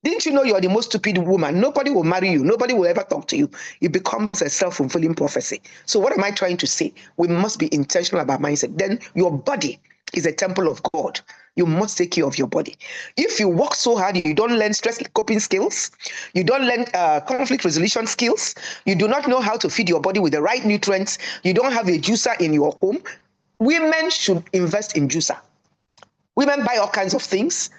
didn't you know you're the most stupid woman? Nobody will marry you. Nobody will ever talk to you. It becomes a self-fulfilling prophecy. So what am I trying to say? We must be intentional about mindset. Then your body is a temple of God. You must take care of your body. If you work so hard, you don't learn stress coping skills, you don't learn conflict resolution skills, you do not know how to feed your body with the right nutrients, you don't have a juicer in your home, women should invest in juicer. Women buy all kinds of things.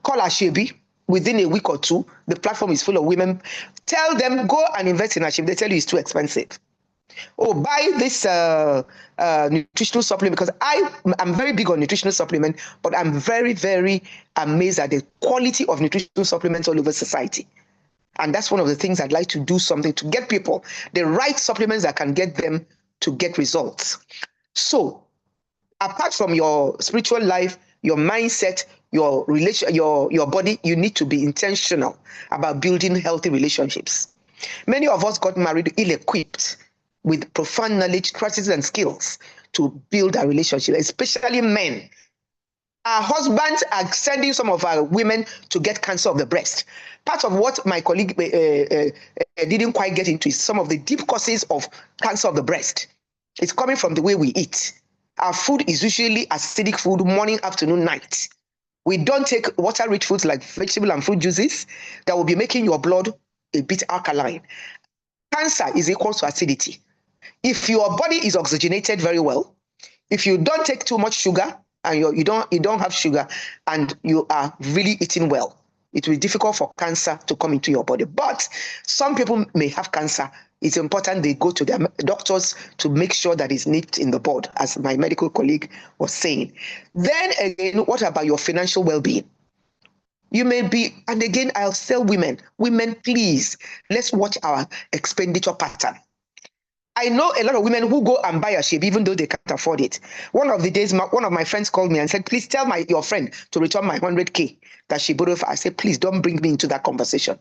Call Asoebi. Within a week or two, the platform is full of women. Tell them, go and invest in Asoebi. They tell you it's too expensive. Oh, buy this nutritional supplement, because I'm very big on nutritional supplement, but I'm very, very amazed at the quality of nutritional supplements all over society. And that's one of the things I'd like to do something to get people the right supplements that can get them to get results. So apart from your spiritual life, your mindset, your relation, your body, you need to be intentional about building healthy relationships. Many of us got married ill-equipped with profound knowledge, strategies, and skills to build a relationship, especially men. Our husbands are sending some of our women to get cancer of the breast. Part of what my colleague didn't quite get into is some of the deep causes of cancer of the breast. It's coming from the way we eat. Our food is usually acidic food, morning, afternoon, night. We don't take water-rich foods like vegetable and fruit juices that will be making your blood a bit alkaline. Cancer is equal to acidity. If your body is oxygenated very well, if you don't take too much sugar and you don't have sugar and you are really eating well, it will be difficult for cancer to come into your body. But some people may have cancer. It's important they go to their doctors to make sure that it's nipped in the bud, as my medical colleague was saying. Then again, what about your financial well-being? You may be, and again, I'll tell women, please, let's watch our expenditure pattern. I know a lot of women who go and buy a Asoebi even though they can't afford it. One of the days, one of my friends called me and said, please tell your friend to return my 100K that she borrowed for. I said, please don't bring me into that conversation.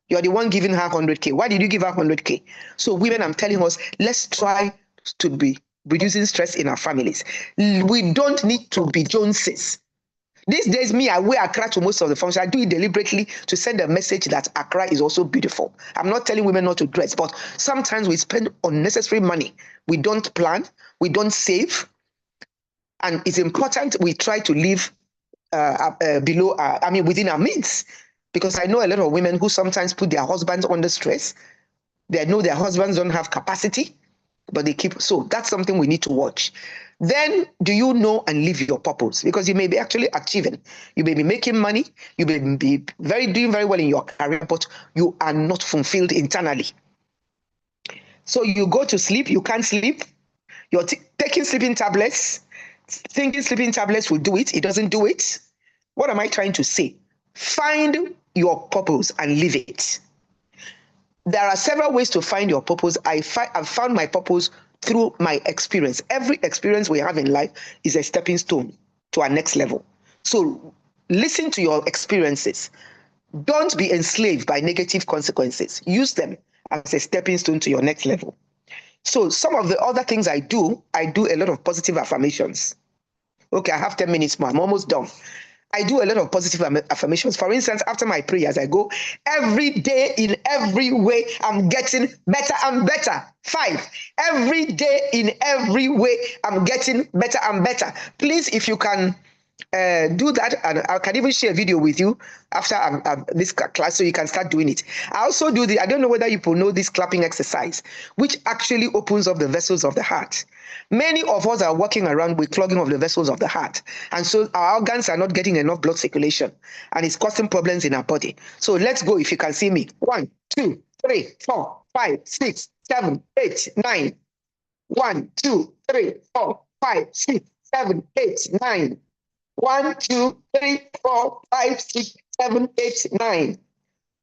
You're the one giving her 100K. Why did you give her 100K? So women, I'm telling us, let's try to be reducing stress in our families. We don't need to be Joneses. These days, I wear Accra to most of the functions. I do it deliberately to send a message that Accra is also beautiful. I'm not telling women not to dress, but sometimes we spend unnecessary money. We don't plan, we don't save, and it's important we try to live within our means. Because I know a lot of women who sometimes put their husbands under stress. They know their husbands don't have capacity. but they keep, so that's something we need to watch. Then do you know and live your purpose? Because you may be actually achieving, you may be making money, you may be doing very well in your career, but you are not fulfilled internally. So you go to sleep, you can't sleep, you're taking sleeping tablets, thinking sleeping tablets will do it, it doesn't do it. What am I trying to say? Find your purpose and live it. There are several ways to find your purpose. I've found my purpose through my experience. Every experience we have in life is a stepping stone to our next level. So listen to your experiences. Don't be enslaved by negative consequences. Use them as a stepping stone to your next level. So some of the other things I do a lot of positive affirmations. Okay, I have 10 minutes more. I'm almost done. I do a lot of positive affirmations. For instance, after my prayers, I go, every day in every way, I'm getting better and better. 5, every day in every way, I'm getting better and better. Please, if you can do that, and I can even share a video with you after this class so you can start doing it. I also do I don't know whether you know this clapping exercise, which actually opens up the vessels of the heart. Many of us are walking around with clogging of the vessels of the heart, and so our organs are not getting enough blood circulation, and it's causing problems in our body. So let's go, if you can see me. 1, 2, 3, 4, 5, 6, 7, 8, 9. 1, 2, 3, 4, 5, 6, 7, 8, 9. 1, 2, 3, 4, 5, 6, 7, 8, 9.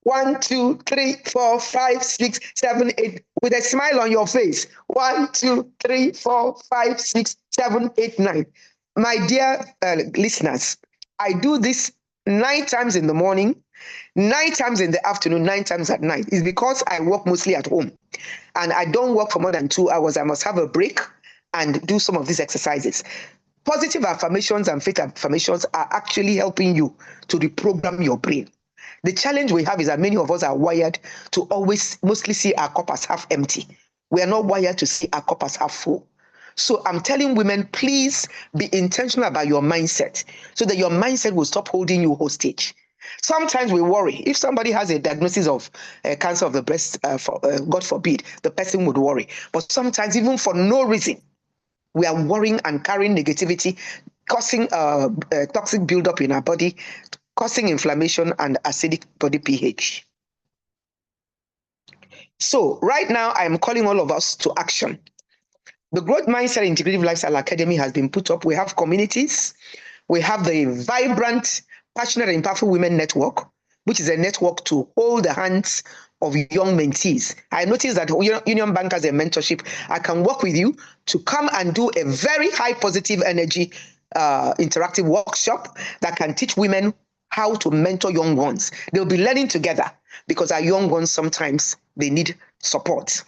1, 2, 3, 4, 5, 6, 7, 8. With a smile on your face. 1, 2, 3, 4, 5, 6, 7, 8, 9. My dear listeners, I do this 9 times in the morning, 9 times in the afternoon, 9 times at night. It's because I work mostly at home and I don't work for more than 2 hours. I must have a break and do some of these exercises. Positive affirmations and faith affirmations are actually helping you to reprogram your brain. The challenge we have is that many of us are wired to always mostly see our cup as half empty. We are not wired to see our cup as half full. So I'm telling women, please be intentional about your mindset so that your mindset will stop holding you hostage. Sometimes we worry. If somebody has a diagnosis of cancer of the breast, God forbid, the person would worry. But sometimes even for no reason, we are worrying and carrying negativity, causing toxic buildup in our body, causing inflammation and acidic body pH. So right now, I am calling all of us to action. The Growth Mindset Integrative Lifestyle Academy has been put up. We have communities. We have the vibrant, passionate, and powerful women network, which is a network to hold the hands of young mentees. I noticed that Union Bank has a mentorship. I can work with you to come and do a very high positive energy interactive workshop that can teach women how to mentor young ones. They'll be learning together because our young ones, sometimes they need support.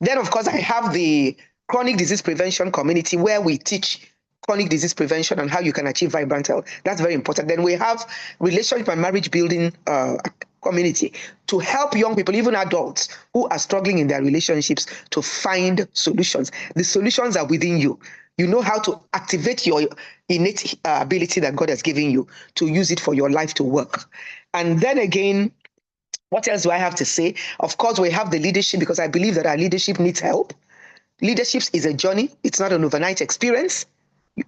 Then, of course, I have the chronic disease prevention community where we teach chronic disease prevention and how you can achieve vibrant health. That's very important. Then we have relationship and marriage building community to help young people, even adults who are struggling in their relationships, to find solutions. The solutions are within you. You know how to activate your innate ability that God has given you to use it for your life to work. And then again, what else do I have to say? Of course, we have the leadership, because I believe that our leadership needs help. Leadership is a journey. It's not an overnight experience.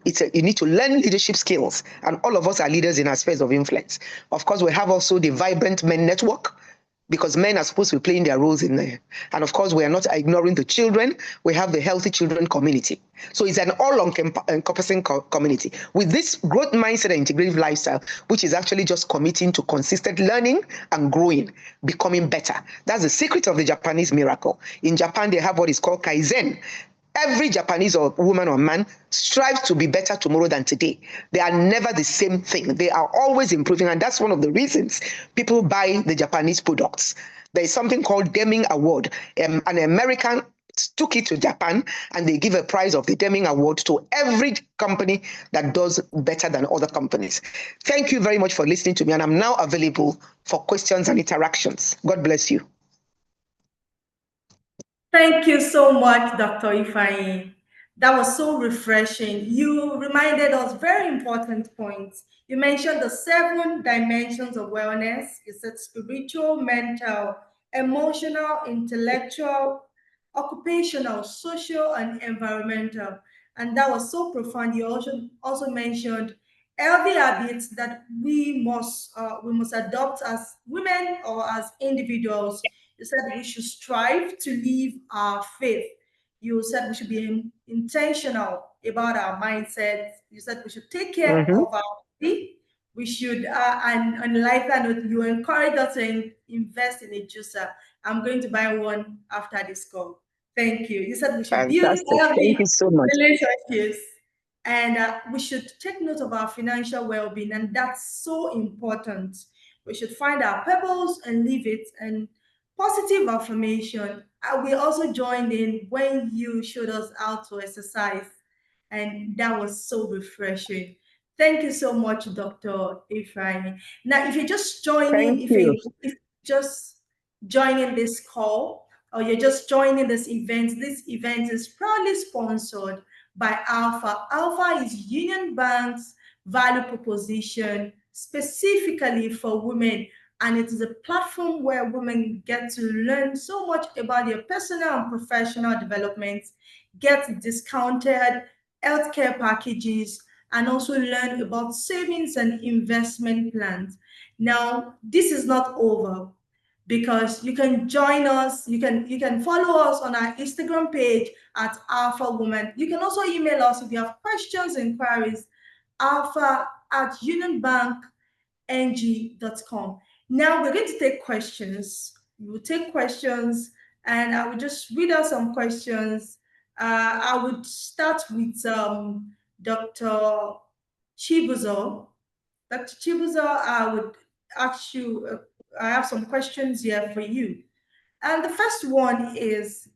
You need to learn leadership skills, and all of us are leaders in our spheres of influence. Of course, we have also the Vibrant Men Network, because men are supposed to be playing their roles in there. And of course, we are not ignoring the children. We have the Healthy Children community. So it's an all-encompassing community. With this growth mindset and integrative lifestyle, which is actually just committing to consistent learning and growing, becoming better. That's the secret of the Japanese miracle. In Japan, they have what is called Kaizen. Every Japanese or woman or man strives to be better tomorrow than today. They are never the same thing. They are always improving. And that's one of the reasons people buy the Japanese products. There is something called Deming Award. An American took it to Japan and they give a prize of the Deming Award to every company that does better than other companies. Thank you very much for listening to me. And I'm now available for questions and interactions. God bless you. Thank you so much, Dr. Ifeanyi. That was so refreshing. You reminded us very important points. You mentioned the 7 dimensions of wellness. You said spiritual, mental, emotional, intellectual, occupational, social, and environmental. And that was so profound. You also mentioned healthy habits that we must adopt as women or as individuals. You said we should strive to live our faith. You said we should be intentional about our mindset. You said we should take care Mm-hmm. of our body. We should, and on a lighter note, you encourage us to invest in a juicer. I'm going to buy one after this call. Thank you. You said we should build Fantastic. Thank healthy you so much. relationships, and we should take note of our financial well-being, and that's so important. We should find our purpose and live it. And positive affirmation. We also joined in when you showed us how to exercise, and that was so refreshing. Thank you so much, Dr. Ifeanyi. Now, if you're just joining, Thank you. if just joining this call, or you're just joining this event is proudly sponsored by Alpha. Alpha is Union Bank's value proposition specifically for women, and it is a platform where women get to learn so much about their personal and professional development, get discounted healthcare packages, and also learn about savings and investment plans. Now, this is not over, because you can join us, you can follow us on our Instagram page at Alpha Woman. You can also email us if you have questions, inquiries, alpha@unionbankng.com. Now we're going to take questions. We will take questions, and I will just read out some questions. I would start with Dr. Chibuzo. Dr. Chibuzo, I would ask you, I have some questions here for you. And the first one is,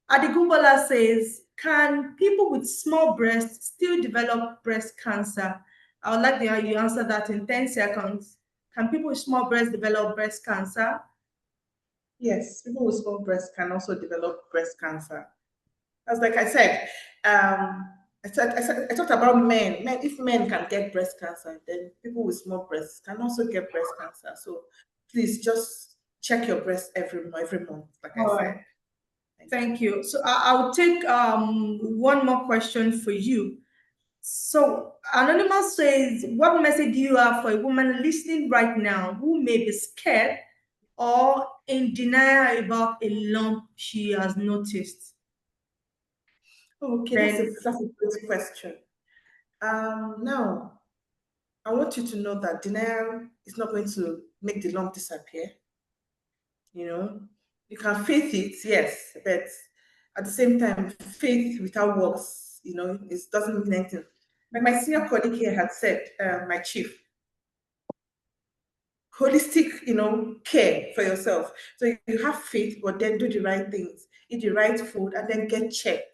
Adigumbola says, can people with small breasts still develop breast cancer? I would like to hear you answer that in 10 seconds. Can people with small breasts develop breast cancer? Yes, people with small breasts can also develop breast cancer. As like I said, I talked about men. If men can get breast cancer, then people with small breasts can also get breast cancer. So please just check your breast every month, like I said. Right. Thank you. So I'll take one more question for you. So Anonymous says, what message do you have for a woman listening right now who may be scared or in denial about a lump she has noticed? Okay, that's a great question. Now, I want you to know that denial is not going to make the lump disappear. You can faith it, yes, but at the same time, faith without works, it doesn't mean anything. Like my senior colleague here had said, my chief, holistic, care for yourself. So you have faith, but then do the right things, eat the right food, and then get checked.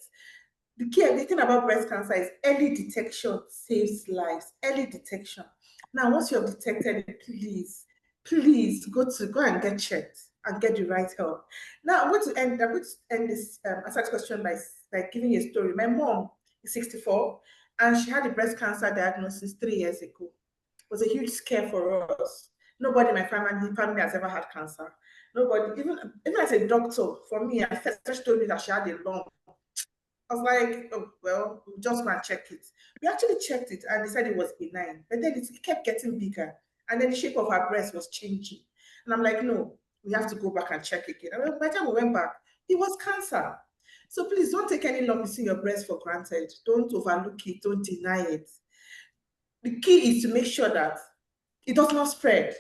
The thing about breast cancer is early detection saves lives. Early detection. Now, once you have detected it, please go and get checked and get the right help. Now, I'm going to end this answer question by giving you a story. My mom is 64, and she had a breast cancer diagnosis 3 years ago. It was a huge scare for us. Nobody in my family has ever had cancer. Nobody, even as a doctor, for me, I first told me that she had a lump. I was like, oh, well, we'll just go and check it. We actually checked it and they said it was benign, but then it kept getting bigger. And then the shape of her breast was changing. And I'm like, no, we have to go back and check again. And by the time we went back, it was cancer. So please don't take any lump in your breast for granted. Don't overlook it. Don't deny it. The key is to make sure that it does not spread.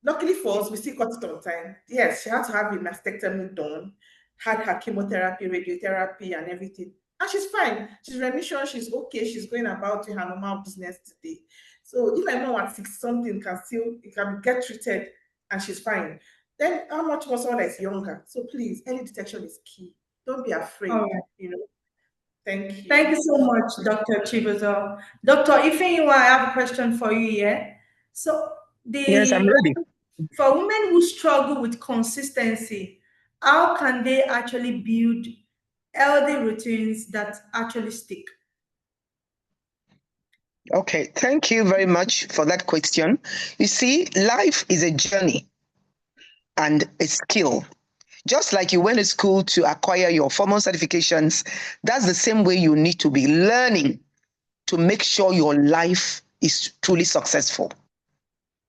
Luckily for us, we still got it on time. Yes, she had to have a mastectomy done, had her chemotherapy, radiotherapy, and everything. And she's fine. She's in remission. She's okay. She's going about her normal business today. So if I know at 60-something can get treated and she's fine, then how much more someone that is younger? So please, early detection is key. Don't be afraid. Thank you. Thank you so much, Dr. Chibuzo. Dr. Ifeanyi, I have a question for you here. So yes, I'm ready. For women who struggle with consistency, how can they actually build healthy routines that actually stick? Okay, thank you very much for that question. You see, life is a journey and a skill. Just like you went to school to acquire your formal certifications, that's the same way you need to be learning to make sure your life is truly successful.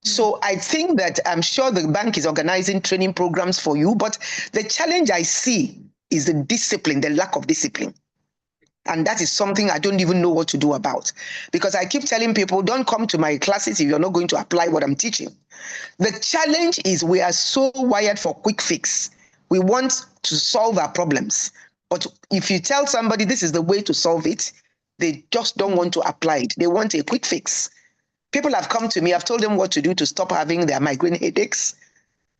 So I think that I'm sure the bank is organizing training programs for you, but the challenge I see is the discipline, the lack of discipline. And that is something I don't even know what to do about, because I keep telling people, don't come to my classes if you're not going to apply what I'm teaching. The challenge is we are so wired for quick fix. We want to solve our problems. But if you tell somebody this is the way to solve it, they just don't want to apply it. They want a quick fix. People have come to me, I've told them what to do to stop having their migraine headaches,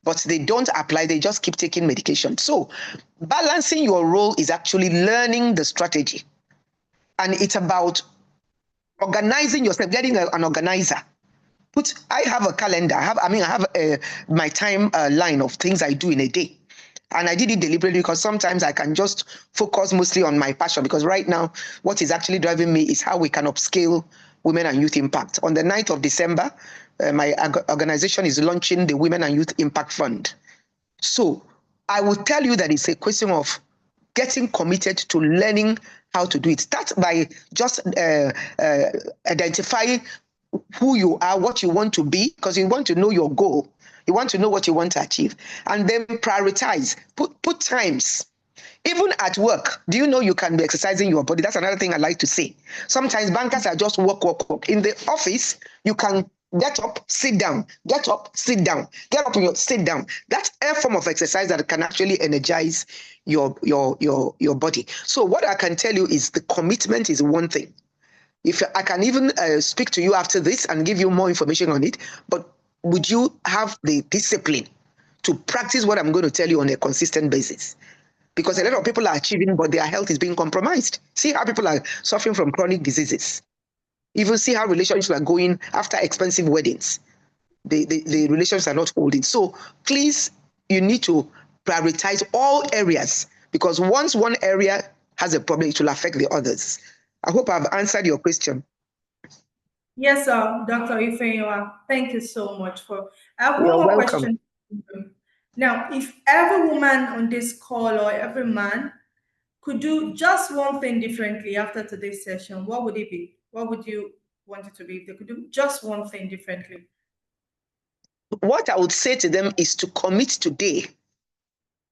but they don't apply, they just keep taking medication. So balancing your role is actually learning the strategy. And it's about organizing yourself, getting an organizer. I have a calendar. I have my time line of things I do in a day. And I did it deliberately because sometimes I can just focus mostly on my passion, because right now, what is actually driving me is how we can upscale Women and Youth Impact. On the 9th of December, my organization is launching the Women and Youth Impact Fund. So I will tell you that it's a question of getting committed to learning how to do it. Start by just identifying who you are, what you want to be, because you want to know your goal. You want to know what you want to achieve. And then prioritize, put times. Even at work, do you know you can be exercising your body? That's another thing I like to say. Sometimes bankers are just work. In the office, you can get up, sit down, get up, sit down, get up, sit down. That's a form of exercise that can actually energize your body. So what I can tell you is the commitment is one thing. If I can even speak to you after this and give you more information on it, but would you have the discipline to practice what I'm going to tell you on a consistent basis? Because a lot of people are achieving, but their health is being compromised. See how people are suffering from chronic diseases. Even see how relationships are going after expensive weddings. The relationships are not holding. So please, you need to prioritize all areas, because once one area has a problem, it will affect the others. I hope I've answered your question. Yes, Dr. Ifeyiwa, thank you so much for. I have You're one more welcome. question. Now, if every woman on this call or every man could do just one thing differently after today's session, what would it be? What would you want it to be if they could do just one thing differently? What I would say to them is to commit today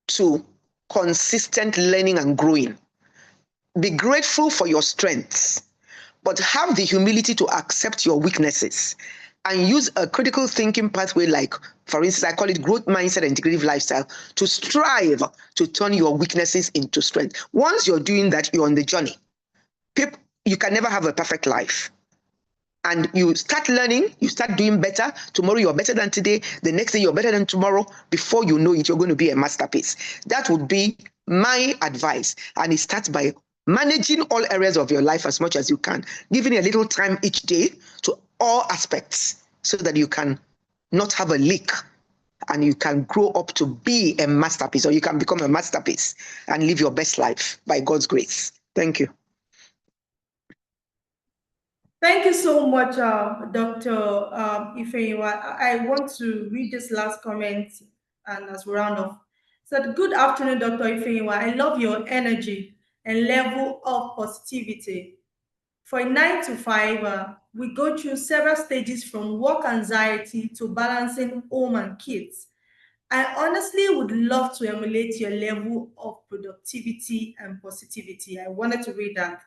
to consistent learning and growing. Be grateful for your strengths, but have the humility to accept your weaknesses and use a critical thinking pathway, like, for instance, I call it growth mindset and integrative lifestyle, to strive to turn your weaknesses into strength. Once you're doing that, you're on the journey. You can never have a perfect life. And you start learning, you start doing better. Tomorrow you're better than today. The next day you're better than tomorrow. Before you know it, you're going to be a masterpiece. That would be my advice. And it starts by managing all areas of your life as much as you can, giving a little time each day to all aspects so that you can not have a leak and you can grow up to be a masterpiece, or you can become a masterpiece and live your best life by God's grace. Thank you. Thank you so much, Dr. Ifeyiwa. I want to read this last comment, and as we round off. So, good afternoon, Dr. Ifeyiwa. I love your energy and level of positivity. For a 9 to 5, we go through several stages from work anxiety to balancing home and kids. I honestly would love to emulate your level of productivity and positivity. I wanted to read that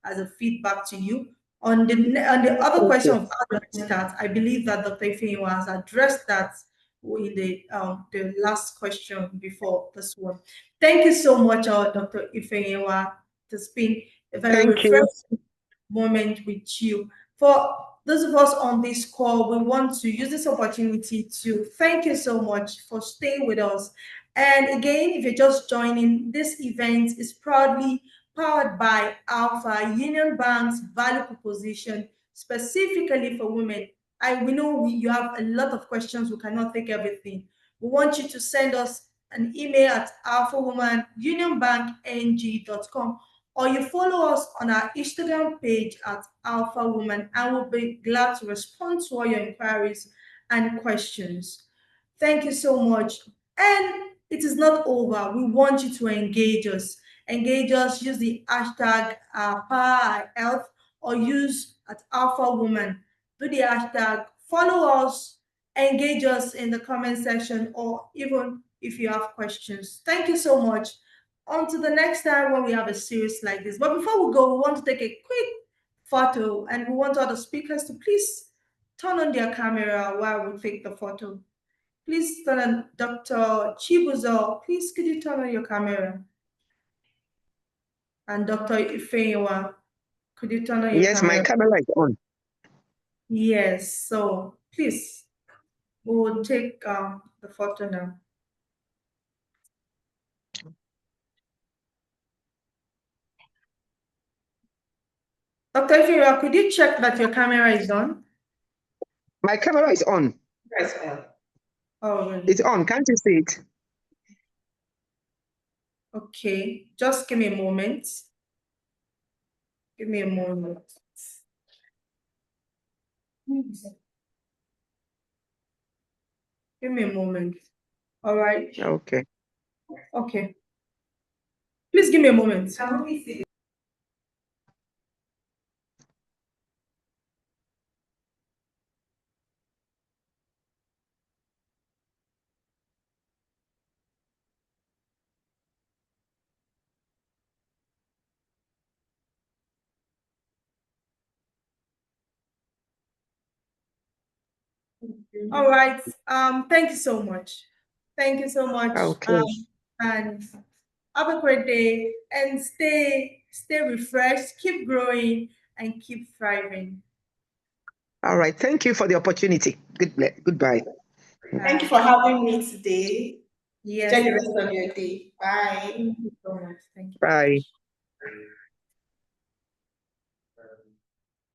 as a feedback to you. On the other question of how do I start, I believe that Dr. Ifeyiwa has addressed that in the last question before this one. Thank you so much, Dr. Ifeyiwa. It's been a very refreshing moment with you. For those of us on this call, we want to use this opportunity to thank you so much for staying with us. And again, if you're just joining, this event is proudly powered by Alpha Union Bank's value proposition, specifically for women. We know you have a lot of questions. We cannot take everything. We want you to send us an email at alphawomanunionbankng.com, or you follow us on our Instagram page at Alpha Woman, and we'll be glad to respond to all your inquiries and questions. Thank you so much. And it is not over. We want you to engage us. Engage us, use the hashtag #PowerHealth or use @AlphaWoman. Do the hashtag, follow us, engage us in the comment section, or even if you have questions. Thank you so much. On to the next time when we have a series like this. But before we go, we want to take a quick photo, and we want all the speakers to please turn on their camera while we take the photo. Please turn on. Dr. Chibuzo, please could you turn on your camera? And Dr. Ifeyiwa, could you turn on your Yes, camera? my camera is on. Yes, so please, we will take the photo now. Dr. Ifeyiwa, could you check that your camera is on? My camera is on. Yes, ma'am. Oh, really? It's on. Can't you see it? Okay, just give me a moment. Give me a moment. Give me a moment. All right. Okay. Okay. Please give me a moment. All right. Thank you so much. Thank you so much. Okay. And have a great day and stay refreshed, keep growing, and keep thriving. All right. Thank you for the opportunity. Goodbye. Thank you for having me today. Yes. Enjoy the rest of your day. Bye. Thank you so much. Thank you. Bye.